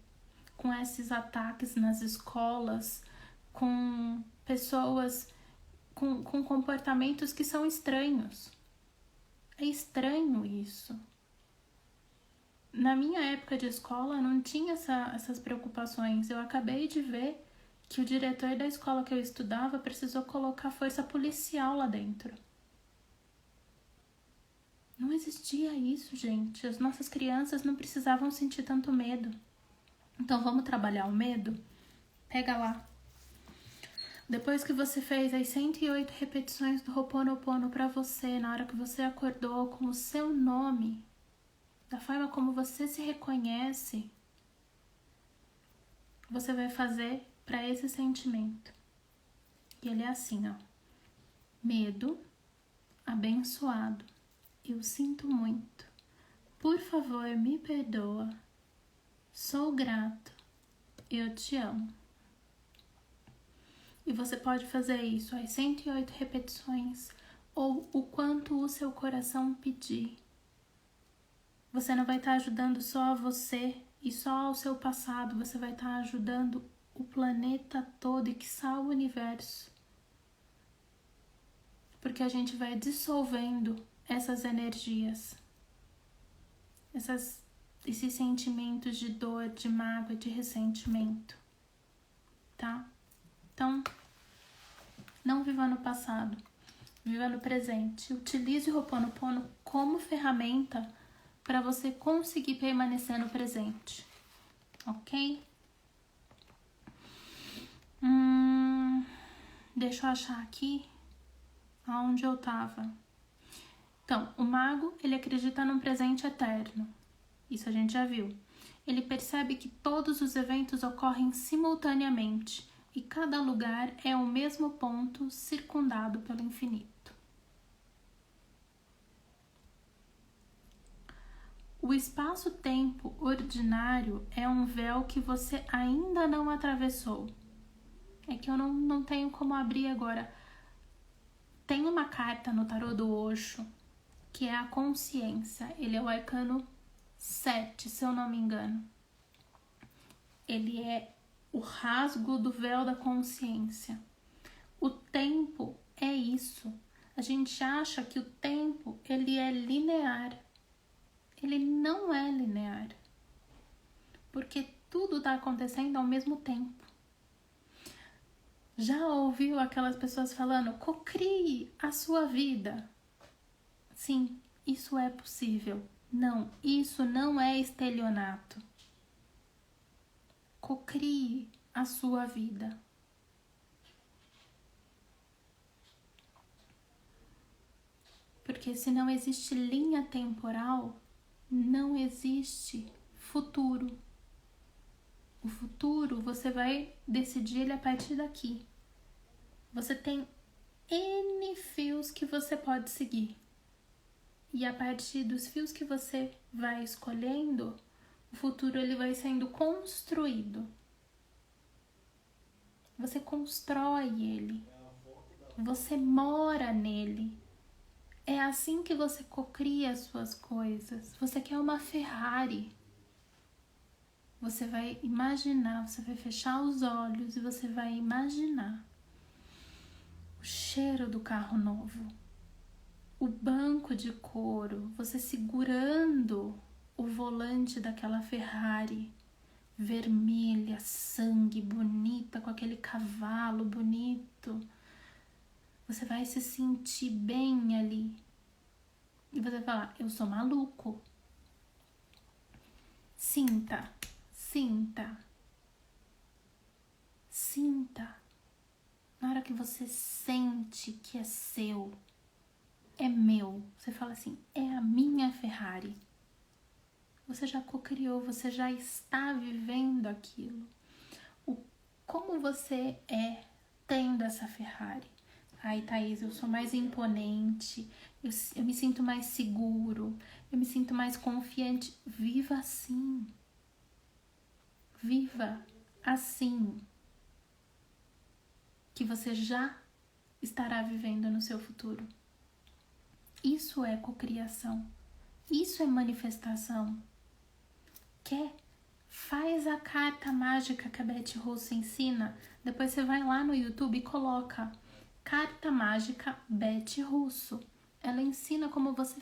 com esses ataques nas escolas, com pessoas com comportamentos que são estranhos. É estranho isso. Na minha época de escola não tinha essas preocupações. Eu acabei de ver que o diretor da escola que eu estudava precisou colocar força policial lá dentro. Não existia isso, gente. As nossas crianças não precisavam sentir tanto medo. Então vamos trabalhar o medo? Pega lá. Depois que você fez as 108 repetições do Ho'oponopono para você, na hora que você acordou com o seu nome, da forma como você se reconhece, você vai fazer para esse sentimento. E ele é assim, ó. Medo, abençoado, eu sinto muito. Por favor, me perdoa. Sou grato. Eu te amo. E você pode fazer isso às 108 repetições ou o quanto o seu coração pedir. Você não vai estar ajudando só a você e só ao seu passado, você vai estar ajudando o planeta todo e quiçá o universo. Porque a gente vai dissolvendo essas energias, esses sentimentos de dor, de mágoa, de ressentimento, tá? Então, não viva no passado, viva no presente. Utilize o Ho'oponopono como ferramenta para você conseguir permanecer no presente, ok? Deixa eu achar aqui aonde eu tava. Então, o mago, ele acredita num presente eterno. Isso a gente já viu. Ele percebe que todos os eventos ocorrem simultaneamente e cada lugar é o mesmo ponto circundado pelo infinito. O espaço-tempo ordinário é um véu que você ainda não atravessou. É que eu não tenho como abrir agora. Tem uma carta no tarô do Osho, que é a consciência. Ele é o arcano 7, se eu não me engano. Ele é o rasgo do véu da consciência. O tempo é isso. A gente acha que o tempo, ele é linear. Ele não é linear. Porque tudo está acontecendo ao mesmo tempo. Já ouviu aquelas pessoas falando, cocrie a sua vida? Sim, isso é possível. Não, isso não é estelionato. Cocrie a sua vida. Porque se não existe linha temporal, não existe futuro. O futuro você vai decidir ele a partir daqui. Você tem N fios que você pode seguir. E a partir dos fios que você vai escolhendo, o futuro ele vai sendo construído. Você constrói ele. Você mora nele. É assim que você cocria as suas coisas. Você quer uma Ferrari. Você vai imaginar, você vai fechar os olhos e você vai imaginar o cheiro do carro novo, o banco de couro, você segurando o volante daquela Ferrari vermelha, sangue, bonita, com aquele cavalo bonito. Você vai se sentir bem ali. E você vai falar, eu sou maluco. Sinta. Sinta. Sinta. Na hora que você sente que é seu, é meu, você fala assim, é a minha Ferrari. Você já cocriou, você já está vivendo aquilo. Como você é tendo essa Ferrari? Ai, Thaís, eu sou mais imponente, eu me sinto mais seguro, eu me sinto mais confiante. Viva assim. Viva assim, que você já estará vivendo no seu futuro. Isso é cocriação, isso é manifestação. Quer Faz a carta mágica que a Beth Russo ensina. Depois você vai lá no YouTube e coloca Carta Mágica Beth Russo. Ela ensina como você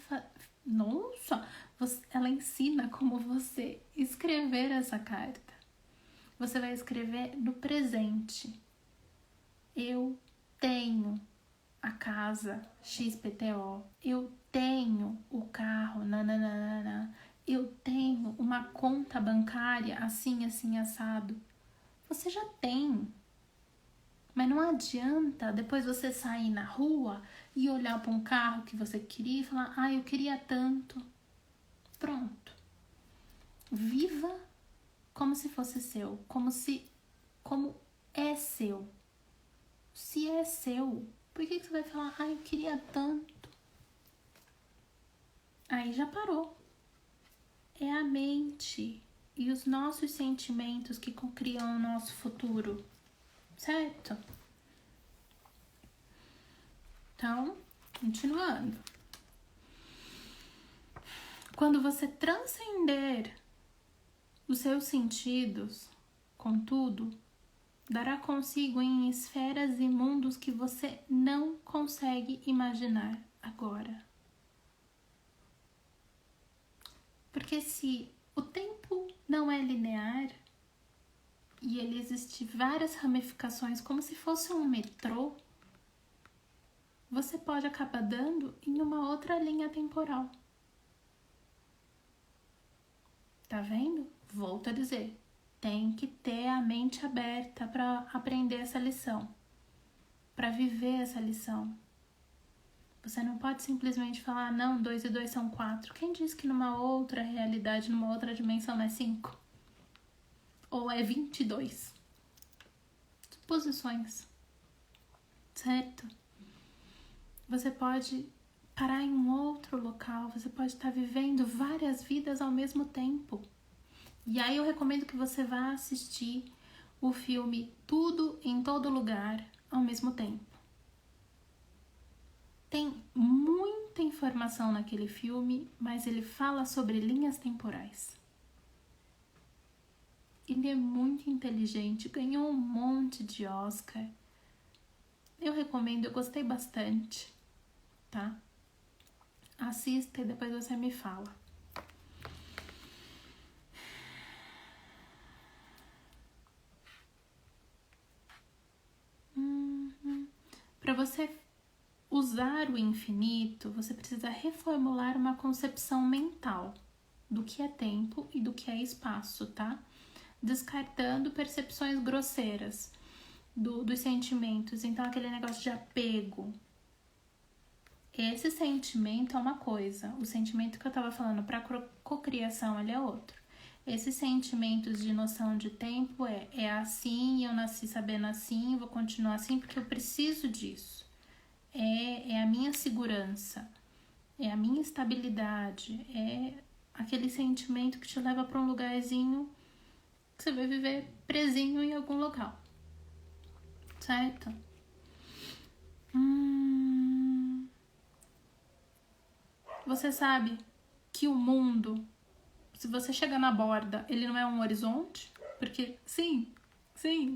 ela ensina como você escrever essa carta. Você vai escrever no presente. Eu tenho a casa XPTO. Eu tenho o carro nananana. Eu tenho uma conta bancária assim, assim, assado. Você já tem. Mas não adianta depois você sair na rua e olhar para um carro que você queria e falar, eu queria tanto. Pronto. Viva como se fosse seu, como é seu. Se é seu, por que você vai falar, eu queria tanto? Aí já parou. É a mente e os nossos sentimentos que criam o nosso futuro, certo? Então, continuando. Quando você transcender os seus sentidos, contudo, dará consigo em esferas e mundos que você não consegue imaginar agora. Porque se o tempo não é linear e ele existe várias ramificações como se fosse um metrô, você pode acabar dando em uma outra linha temporal. Tá vendo? Volto a dizer, tem que ter a mente aberta para aprender essa lição, para viver essa lição. Você não pode simplesmente falar, não, 2 e 2 são 4. Quem disse que numa outra realidade, numa outra dimensão não é 5? Ou é 22? Suposições. Certo? Você pode parar em um outro local, você pode estar vivendo várias vidas ao mesmo tempo. E aí eu recomendo que você vá assistir o filme Tudo em Todo Lugar ao mesmo tempo. Tem muita informação naquele filme, mas ele fala sobre linhas temporais. Ele é muito inteligente, ganhou um monte de Oscar. Eu recomendo, eu gostei bastante, tá? Assista e depois você me fala. Para você usar o infinito, você precisa reformular uma concepção mental do que é tempo e do que é espaço, tá? Descartando percepções grosseiras dos sentimentos. Então, aquele negócio de apego. Esse sentimento é uma coisa. O sentimento que eu tava falando para cocriação, ele é outro. Esses sentimentos de noção de tempo é assim, eu nasci sabendo assim, vou continuar assim porque eu preciso disso. É a minha segurança, é a minha estabilidade, é aquele sentimento que te leva para um lugarzinho que você vai viver presinho em algum local, certo? Você sabe que o mundo, se você chegar na borda, ele não é um horizonte? Porque sim,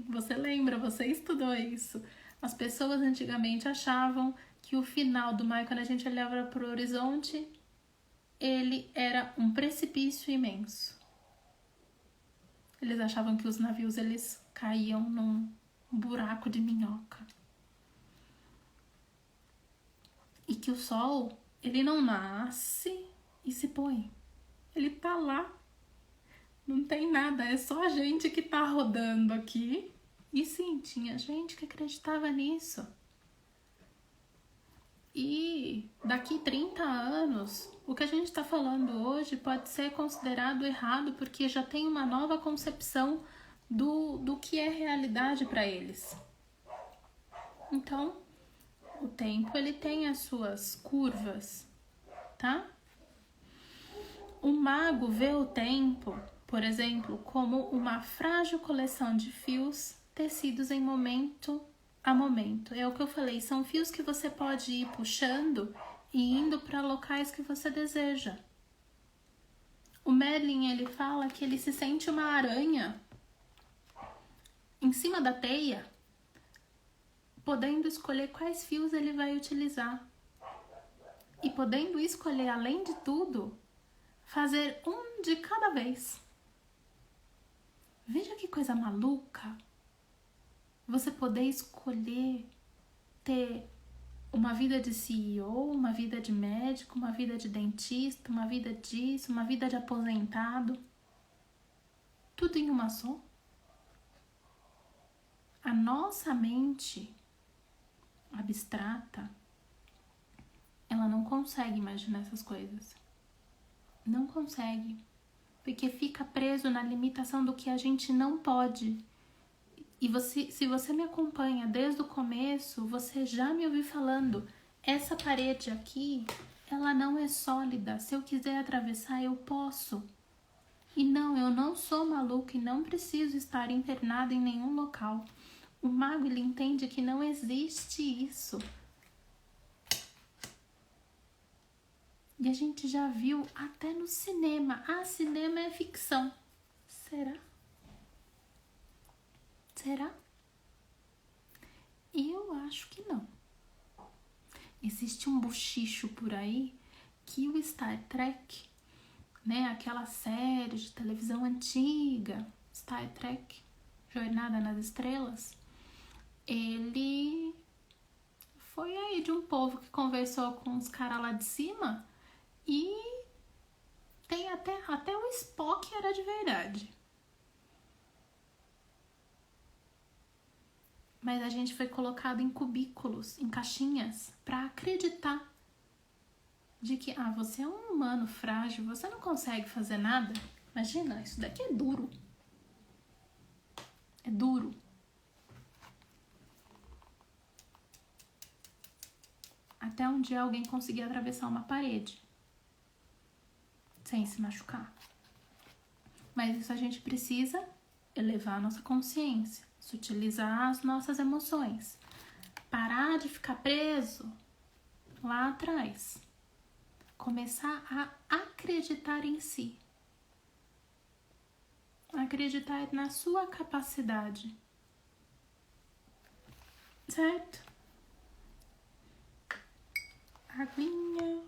você lembra, você estudou isso. As pessoas antigamente achavam que o final do mar, quando a gente olhava para o horizonte, ele era um precipício imenso. Eles achavam que os navios eles caíam num buraco de minhoca. E que o sol, ele não nasce e se põe. Ele tá lá. Não tem nada, é só a gente que tá rodando aqui. E sim, tinha gente que acreditava nisso. E daqui 30 anos, o que a gente está falando hoje pode ser considerado errado porque já tem uma nova concepção do que é realidade para eles. Então, o tempo ele tem as suas curvas, tá? O mago vê o tempo, por exemplo, como uma frágil coleção de fios tecidos em momento a momento. É o que eu falei, são fios que você pode ir puxando e indo para locais que você deseja. O Merlin, ele fala que ele se sente uma aranha em cima da teia, podendo escolher quais fios ele vai utilizar. E podendo escolher, além de tudo, fazer um de cada vez. Veja que coisa maluca. Você poder escolher ter uma vida de CEO, uma vida de médico, uma vida de dentista, uma vida disso, uma vida de aposentado. Tudo em uma só. A nossa mente abstrata, ela não consegue imaginar essas coisas. Não consegue. Porque fica preso na limitação do que a gente não pode. E se você me acompanha desde o começo, você já me ouviu falando, essa parede aqui, ela não é sólida. Se eu quiser atravessar, eu posso. E não, eu não sou maluca e não preciso estar internada em nenhum local. O mago, ele entende que não existe isso. E a gente já viu até no cinema. Ah, cinema é ficção. Será? Será? Eu acho que não. Existe um bochicho por aí que o Star Trek, né, aquela série de televisão antiga, Star Trek, Jornada nas Estrelas, ele foi aí de um povo que conversou com os caras lá de cima e tem até o Spock era de verdade. Mas a gente foi colocado em cubículos, em caixinhas, para acreditar de que, você é um humano frágil, você não consegue fazer nada. Imagina, isso daqui é duro. É duro. Até um dia alguém conseguir atravessar uma parede sem se machucar. Mas isso a gente precisa elevar a nossa consciência, sutilizar as nossas emoções, parar de ficar preso lá atrás, começar a acreditar em si, acreditar na sua capacidade, certo? Aguinha.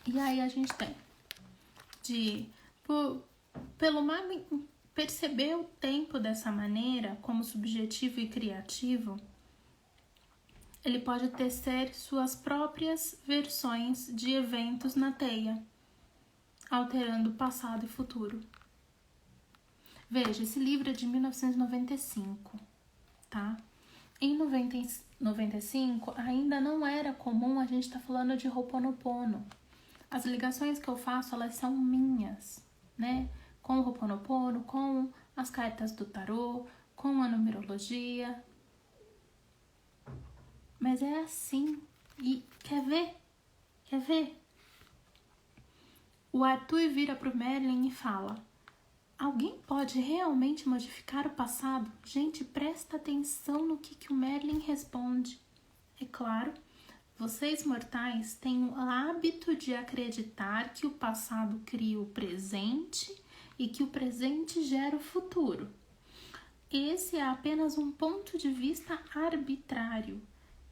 E aí a gente tem pelo mago perceber o tempo dessa maneira, como subjetivo e criativo, ele pode tecer suas próprias versões de eventos na teia, alterando passado e futuro. Veja, esse livro é de 1995, tá? Em 95, ainda não era comum a gente estar falando de Ho'oponopono. As ligações que eu faço, elas são minhas, né? Com o Ho'oponopono, com as cartas do tarô, com a numerologia. Mas é assim. E quer ver? Quer ver? O Arthur vira pro Merlin e fala: alguém pode realmente modificar o passado? Gente, presta atenção no que o Merlin responde. É claro, vocês mortais têm o hábito de acreditar que o passado cria o presente e que o presente gera o futuro. Esse é apenas um ponto de vista arbitrário.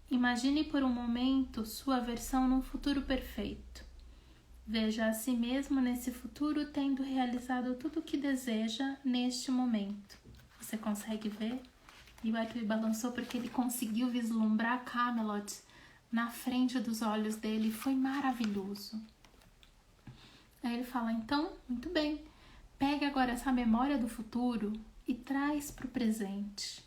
Imagine por um momento sua versão num futuro perfeito. Veja a si mesmo nesse futuro tendo realizado tudo o que deseja neste momento. Você consegue ver? E o Arthur balançou porque ele conseguiu vislumbrar Camelot na frente dos olhos dele. Foi maravilhoso. Aí ele fala: então, muito bem, pegue agora essa memória do futuro e traz para o presente.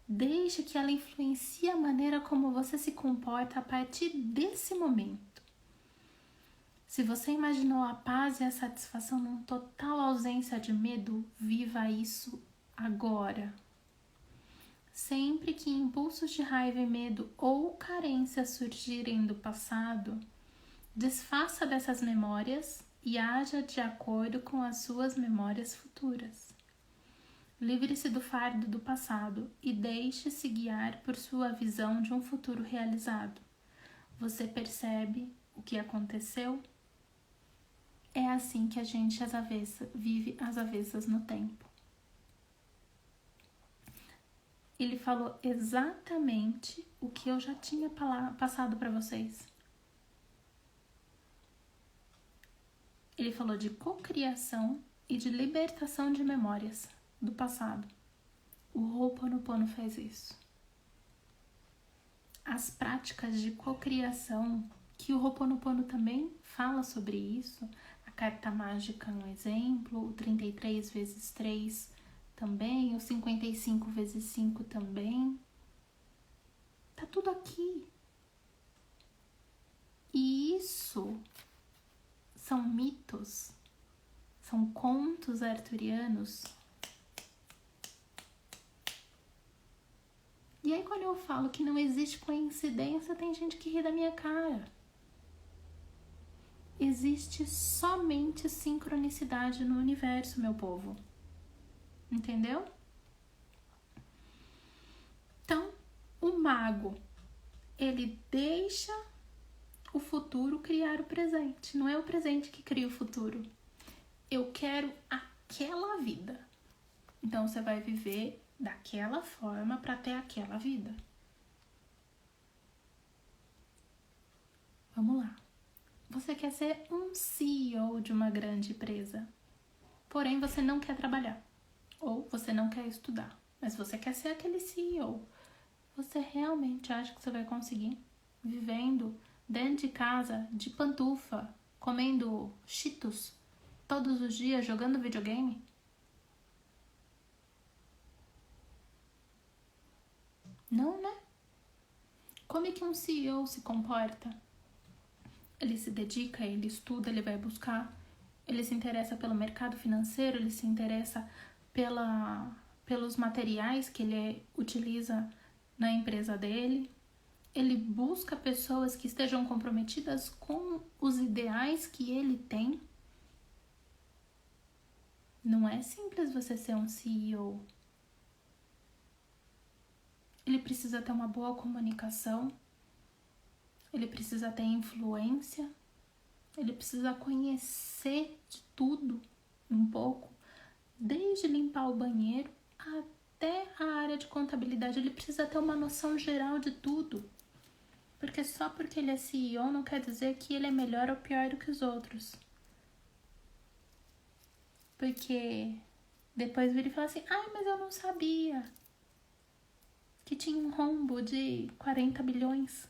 Deixe que ela influencie a maneira como você se comporta a partir desse momento. Se você imaginou a paz e a satisfação numa total ausência de medo, viva isso agora. Sempre que impulsos de raiva e medo ou carência surgirem do passado, desfaça dessas memórias e haja de acordo com as suas memórias futuras. Livre-se do fardo do passado e deixe-se guiar por sua visão de um futuro realizado. Você percebe o que aconteceu? É assim que a gente vive às avessas no tempo. Ele falou exatamente o que eu já tinha passado para vocês. Ele falou de cocriação e de libertação de memórias do passado. O Ho'oponopono faz isso. As práticas de cocriação, que o Ho'oponopono também fala sobre isso, a carta mágica é um exemplo, o 33 vezes 3 também, o 55 vezes 5 também. Tá tudo aqui. E isso são mitos, são contos arturianos. E aí quando eu falo que não existe coincidência, tem gente que ri da minha cara. Existe somente sincronicidade no universo, meu povo. Entendeu? Então, o mago, ele deixa o futuro criar o presente. Não é o presente que cria o futuro. Eu quero aquela vida. Então, você vai viver daquela forma para ter aquela vida. Vamos lá. Você quer ser um CEO de uma grande empresa, porém você não quer trabalhar ou você não quer estudar, mas você quer ser aquele CEO. Você realmente acha que você vai conseguir vivendo dentro de casa, de pantufa, comendo Cheetos todos os dias, jogando videogame? Não, né? Como é que um CEO se comporta? Ele se dedica, ele estuda, ele vai buscar, ele se interessa pelo mercado financeiro, ele se interessa pelos materiais que ele utiliza na empresa dele. Ele busca pessoas que estejam comprometidas com os ideais que ele tem. Não é simples você ser um CEO. Ele precisa ter uma boa comunicação, ele precisa ter influência, ele precisa conhecer de tudo um pouco, desde limpar o banheiro até a área de contabilidade. Ele precisa ter uma noção geral de tudo. Porque só porque ele é CEO não quer dizer que ele é melhor ou pior do que os outros. Porque depois vira e fala assim: ai, mas eu não sabia que tinha um rombo de 40 bilhões.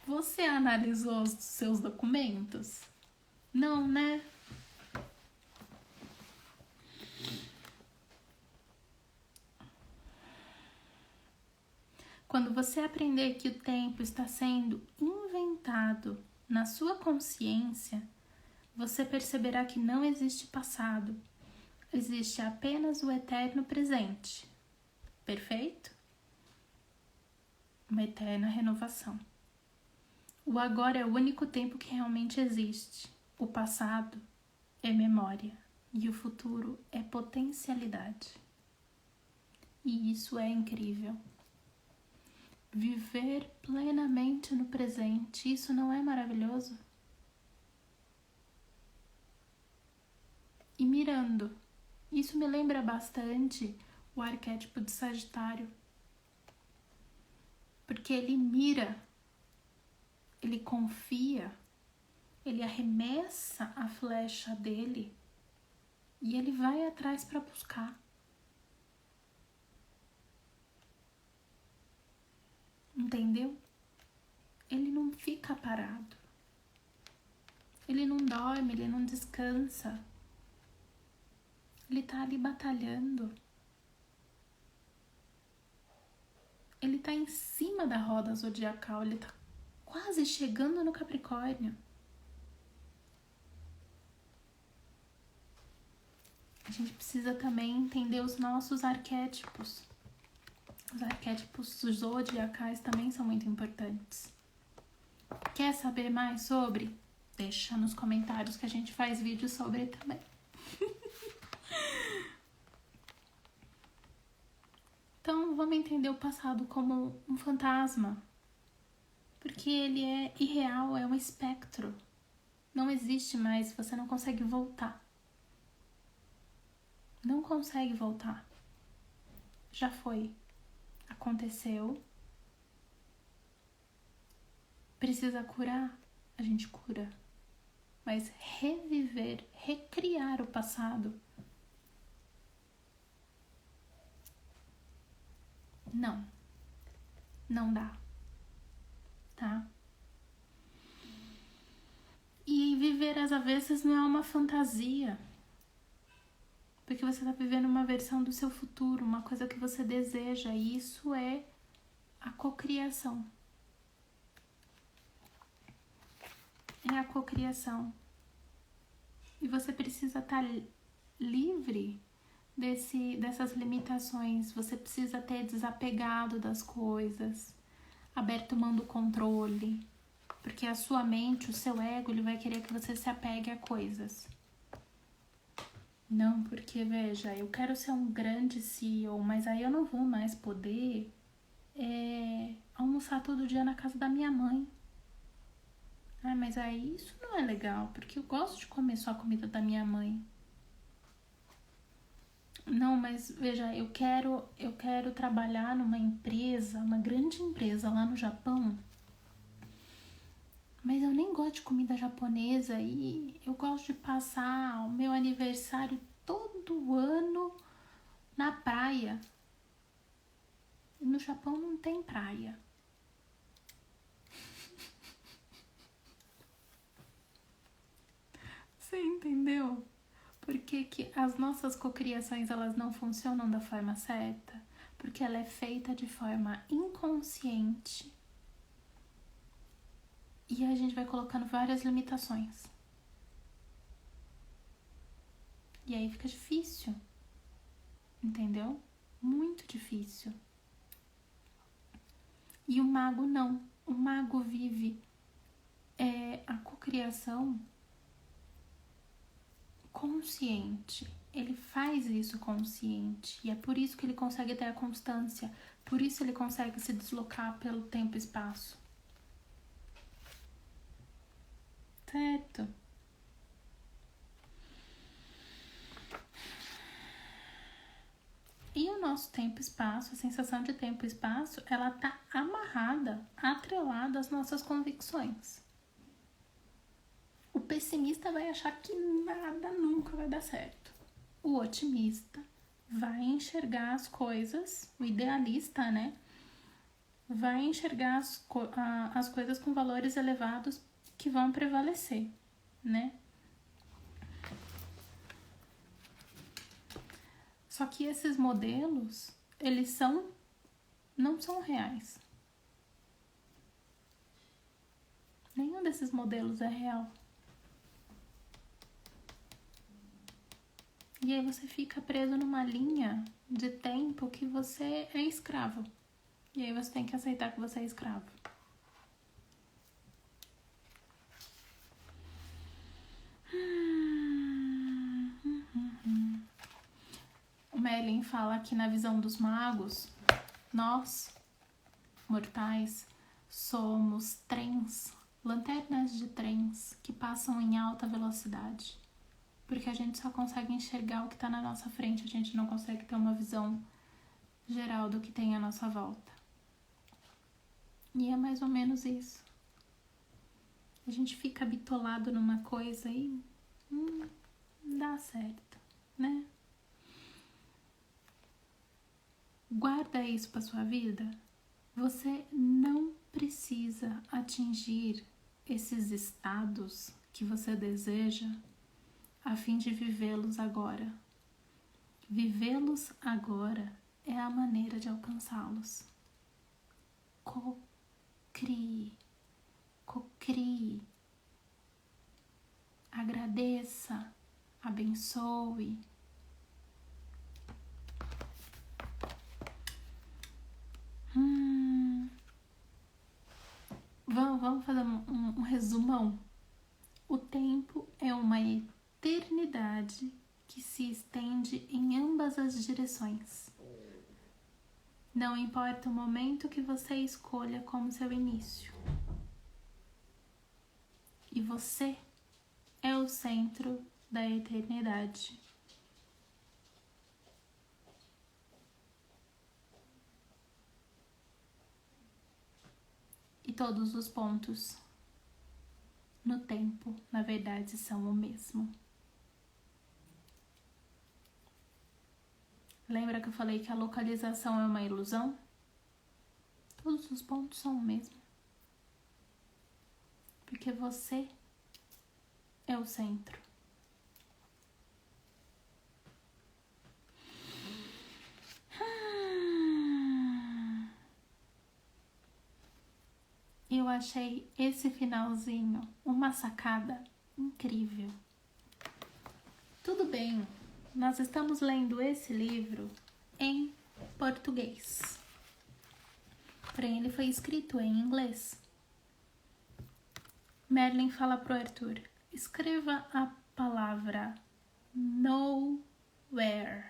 Você analisou os seus documentos? Não, né? Quando você aprender que o tempo está sendo inventado na sua consciência, você perceberá que não existe passado, existe apenas o eterno presente. Perfeito? Uma eterna renovação. O agora é o único tempo que realmente existe. O passado é memória e o futuro é potencialidade. E isso é incrível. Viver plenamente no presente, isso não é maravilhoso? E mirando, isso me lembra bastante o arquétipo de Sagitário. Porque ele mira, ele confia, ele arremessa a flecha dele e ele vai atrás para buscar. Entendeu? Ele não fica parado. Ele não dorme, ele não descansa. Ele tá ali batalhando. Ele tá em cima da roda zodiacal, ele tá quase chegando no Capricórnio. A gente precisa também entender os nossos arquétipos. Os arquétipos zodiacais também são muito importantes. Quer saber mais sobre? Deixa nos comentários que a gente faz vídeo sobre também. Então, vamos entender o passado como um fantasma. Porque ele é irreal, é um espectro. Não existe mais, você não consegue voltar. Não consegue voltar. Já foi. Aconteceu. Precisa curar? A gente cura. Mas reviver, recriar o passado, não. Não dá. Tá? E viver às avessas não é uma fantasia. Porque você está vivendo uma versão do seu futuro, uma coisa que você deseja. E isso é a cocriação. É a cocriação. E você precisa estar livre dessas limitações. Você precisa ter desapegado das coisas, aberto mão do controle. Porque a sua mente, o seu ego, ele vai querer que você se apegue a coisas. Não, porque, veja, eu quero ser um grande CEO, mas aí eu não vou mais poder almoçar todo dia na casa da minha mãe. Ah, mas aí isso não é legal, porque eu gosto de comer só a comida da minha mãe. Não, mas veja, eu quero trabalhar numa empresa, uma grande empresa lá no Japão, mas eu nem gosto de comida japonesa e eu gosto de passar o meu aniversário todo ano na praia. No Japão não tem praia. Você entendeu? Por que as nossas cocriações elas não funcionam da forma certa? Porque ela é feita de forma inconsciente. E a gente vai colocando várias limitações. E aí fica difícil. Entendeu? Muito difícil. E o mago não. O mago vive a cocriação consciente. Ele faz isso consciente. E é por isso que ele consegue ter a constância. Por isso ele consegue se deslocar pelo tempo e espaço. Certo? E o nosso tempo e espaço, a sensação de tempo e espaço, ela tá amarrada, atrelada às nossas convicções. O pessimista vai achar que nada nunca vai dar certo. O otimista vai enxergar as coisas, o idealista, né? Vai enxergar as coisas com valores elevados que vão prevalecer, né? Só que esses modelos, eles não são reais. Nenhum desses modelos é real. E aí você fica preso numa linha de tempo que você é escravo. E aí você tem que aceitar que você é escravo. O Merlin fala que na visão dos magos, nós, mortais, somos trens, lanternas de trens que passam em alta velocidade. Porque a gente só consegue enxergar o que está na nossa frente, a gente não consegue ter uma visão geral do que tem à nossa volta. E é mais ou menos isso. A gente fica bitolado numa coisa e não dá certo, né? Guarda isso para sua vida. Você não precisa atingir esses estados que você deseja a fim de vivê-los agora. Vivê-los agora é a maneira de alcançá-los. Cocrie. Agradeça, abençoe. Vamos fazer um resumão. O tempo é uma eternidade que se estende em ambas as direções. Não importa o momento que você escolha como seu início. E você é o centro da eternidade. E todos os pontos no tempo, na verdade, são o mesmo. Lembra que eu falei que a localização é uma ilusão? Todos os pontos são o mesmo. Porque você é o centro. Eu achei esse finalzinho uma sacada incrível. Tudo bem, nós estamos lendo esse livro em português. Porém, ele foi escrito em inglês. Merlin fala pro Arthur: escreva a palavra nowhere.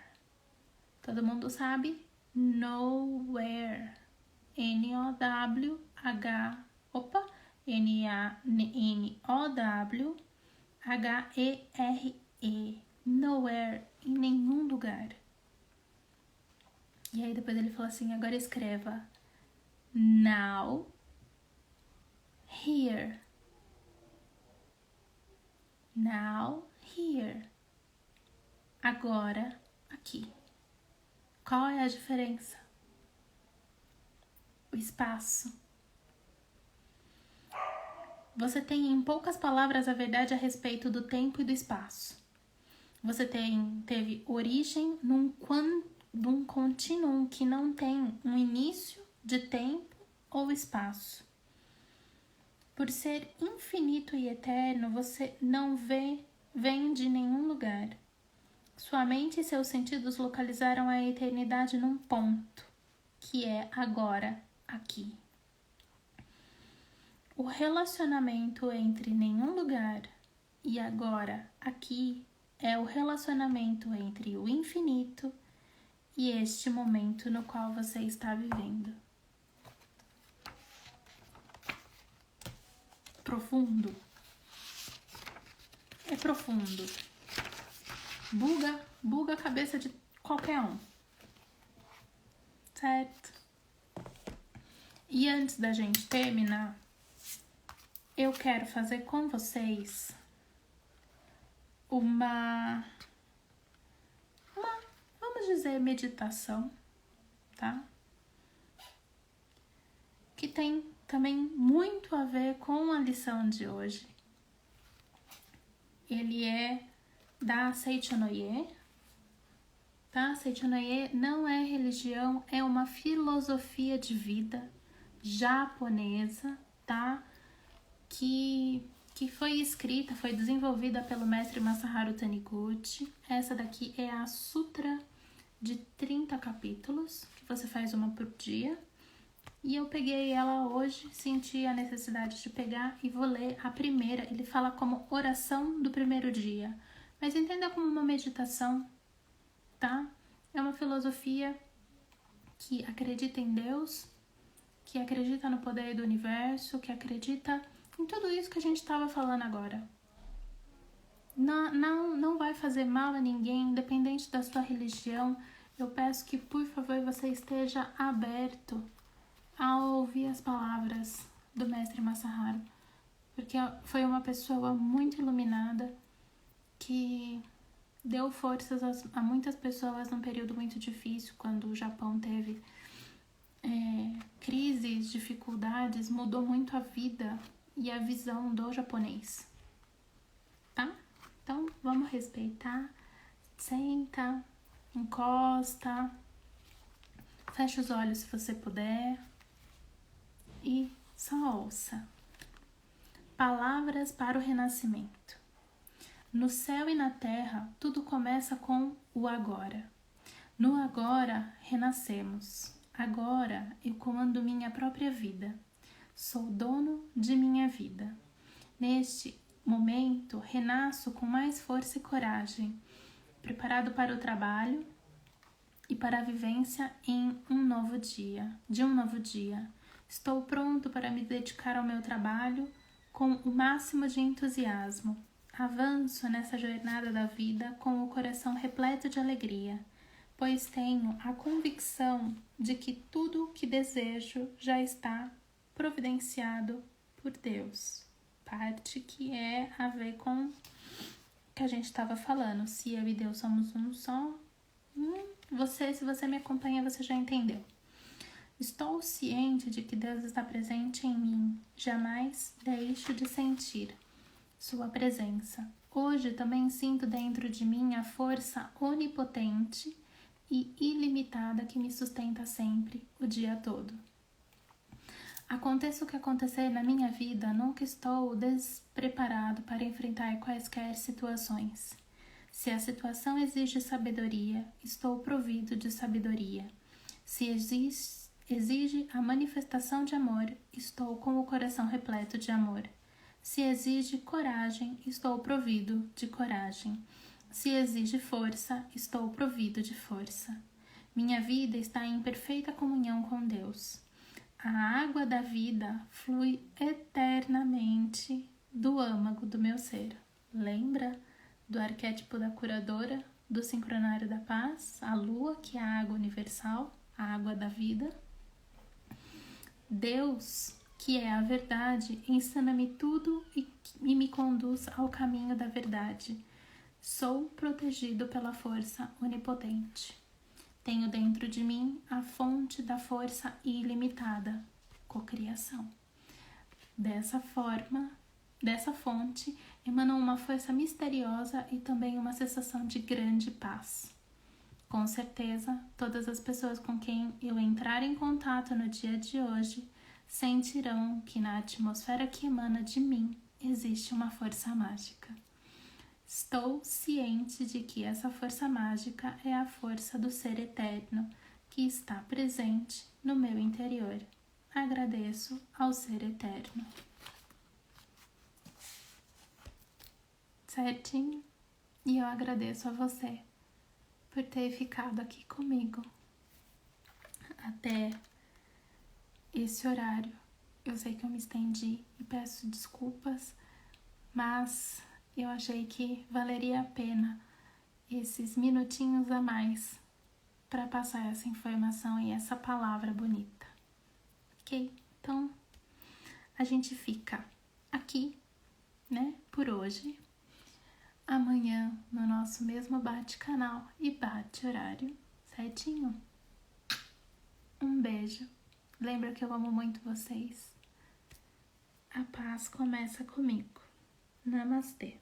Todo mundo sabe? Nowhere. N-O-W-H-E-R-E. Nowhere. Em nenhum lugar. E aí depois ele falou assim: agora escreva now, here. Now, here. Agora, aqui. Qual é a diferença? O espaço. Você tem em poucas palavras a verdade a respeito do tempo e do espaço. Você teve origem num contínuo que não tem um início de tempo ou espaço. Por ser infinito e eterno, você não vem de nenhum lugar. Sua mente e seus sentidos localizaram a eternidade num ponto, que é agora, aqui. O relacionamento entre nenhum lugar e agora, aqui, é o relacionamento entre o infinito e este momento no qual você está vivendo. Profundo. É profundo. Buga a cabeça de qualquer um. Certo? E antes da gente terminar, eu quero fazer com vocês uma vamos dizer, meditação, tá? Que tem também muito a ver com a lição de hoje. Ele é da Seichonoye, tá? Seichonoye não é religião, é uma filosofia de vida japonesa, tá? Que foi escrita, foi desenvolvida pelo mestre Masaharu Taniguchi. Essa daqui é a Sutra de 30 capítulos, que você faz uma por dia. E eu peguei ela hoje, senti a necessidade de pegar e vou ler a primeira. Ele fala como oração do primeiro dia, mas entenda como uma meditação, tá? É uma filosofia que acredita em Deus, que acredita no poder do universo, que acredita em tudo isso que a gente estava falando agora. Não vai fazer mal a ninguém, independente da sua religião. Eu peço que, por favor, você esteja aberto a ouvir as palavras do mestre Masaharu, porque foi uma pessoa muito iluminada que deu forças a muitas pessoas num período muito difícil, quando o Japão teve crises, dificuldades, mudou muito a vida e a visão do japonês, tá? Então, vamos respeitar. Senta, encosta, fecha os olhos se você puder e só ouça. Palavras para o renascimento. No céu e na terra, tudo começa com o agora. No agora, renascemos. Agora, eu comando minha própria vida. Sou dono de minha vida. Neste momento, renasço com mais força e coragem, preparado para o trabalho e para a vivência de um novo dia. Estou pronto para me dedicar ao meu trabalho com o máximo de entusiasmo. Avanço nessa jornada da vida com o coração repleto de alegria, pois tenho a convicção de que tudo o que desejo já está providenciado por Deus. Parte que é a ver com o que a gente estava falando. Se eu e Deus somos um só, se você me acompanha, você já entendeu. Estou ciente de que Deus está presente em mim. Jamais deixo de sentir sua presença. Hoje também sinto dentro de mim a força onipotente e ilimitada que me sustenta sempre, o dia todo. Aconteça o que acontecer na minha vida, nunca estou despreparado para enfrentar quaisquer situações. Se a situação exige sabedoria, estou provido de sabedoria. Se exige a manifestação de amor, estou com o coração repleto de amor. Se exige coragem, estou provido de coragem. Se exige força, estou provido de força. Minha vida está em perfeita comunhão com Deus. A água da vida flui eternamente do âmago do meu ser. Lembra do arquétipo da curadora, do sincronário da paz, a lua, que é a água universal, a água da vida? Deus, que é a verdade, ensina-me tudo e me conduz ao caminho da verdade. Sou protegido pela força onipotente. Tenho dentro de mim a fonte da força ilimitada, cocriação. Dessa fonte, emana uma força misteriosa e também uma sensação de grande paz. Com certeza, todas as pessoas com quem eu entrar em contato no dia de hoje sentirão que na atmosfera que emana de mim existe uma força mágica. Estou ciente de que essa força mágica é a força do ser eterno que está presente no meu interior. Agradeço ao ser eterno. Certinho? E eu agradeço a você por ter ficado aqui comigo até esse horário. Eu sei que eu me estendi e peço desculpas, mas eu achei que valeria a pena esses minutinhos a mais para passar essa informação e essa palavra bonita. Ok? Então, a gente fica aqui, né, por hoje. Amanhã, no nosso mesmo bate-canal e bate-horário, certinho? Um beijo. Lembra que eu amo muito vocês. A paz começa comigo. Namastê.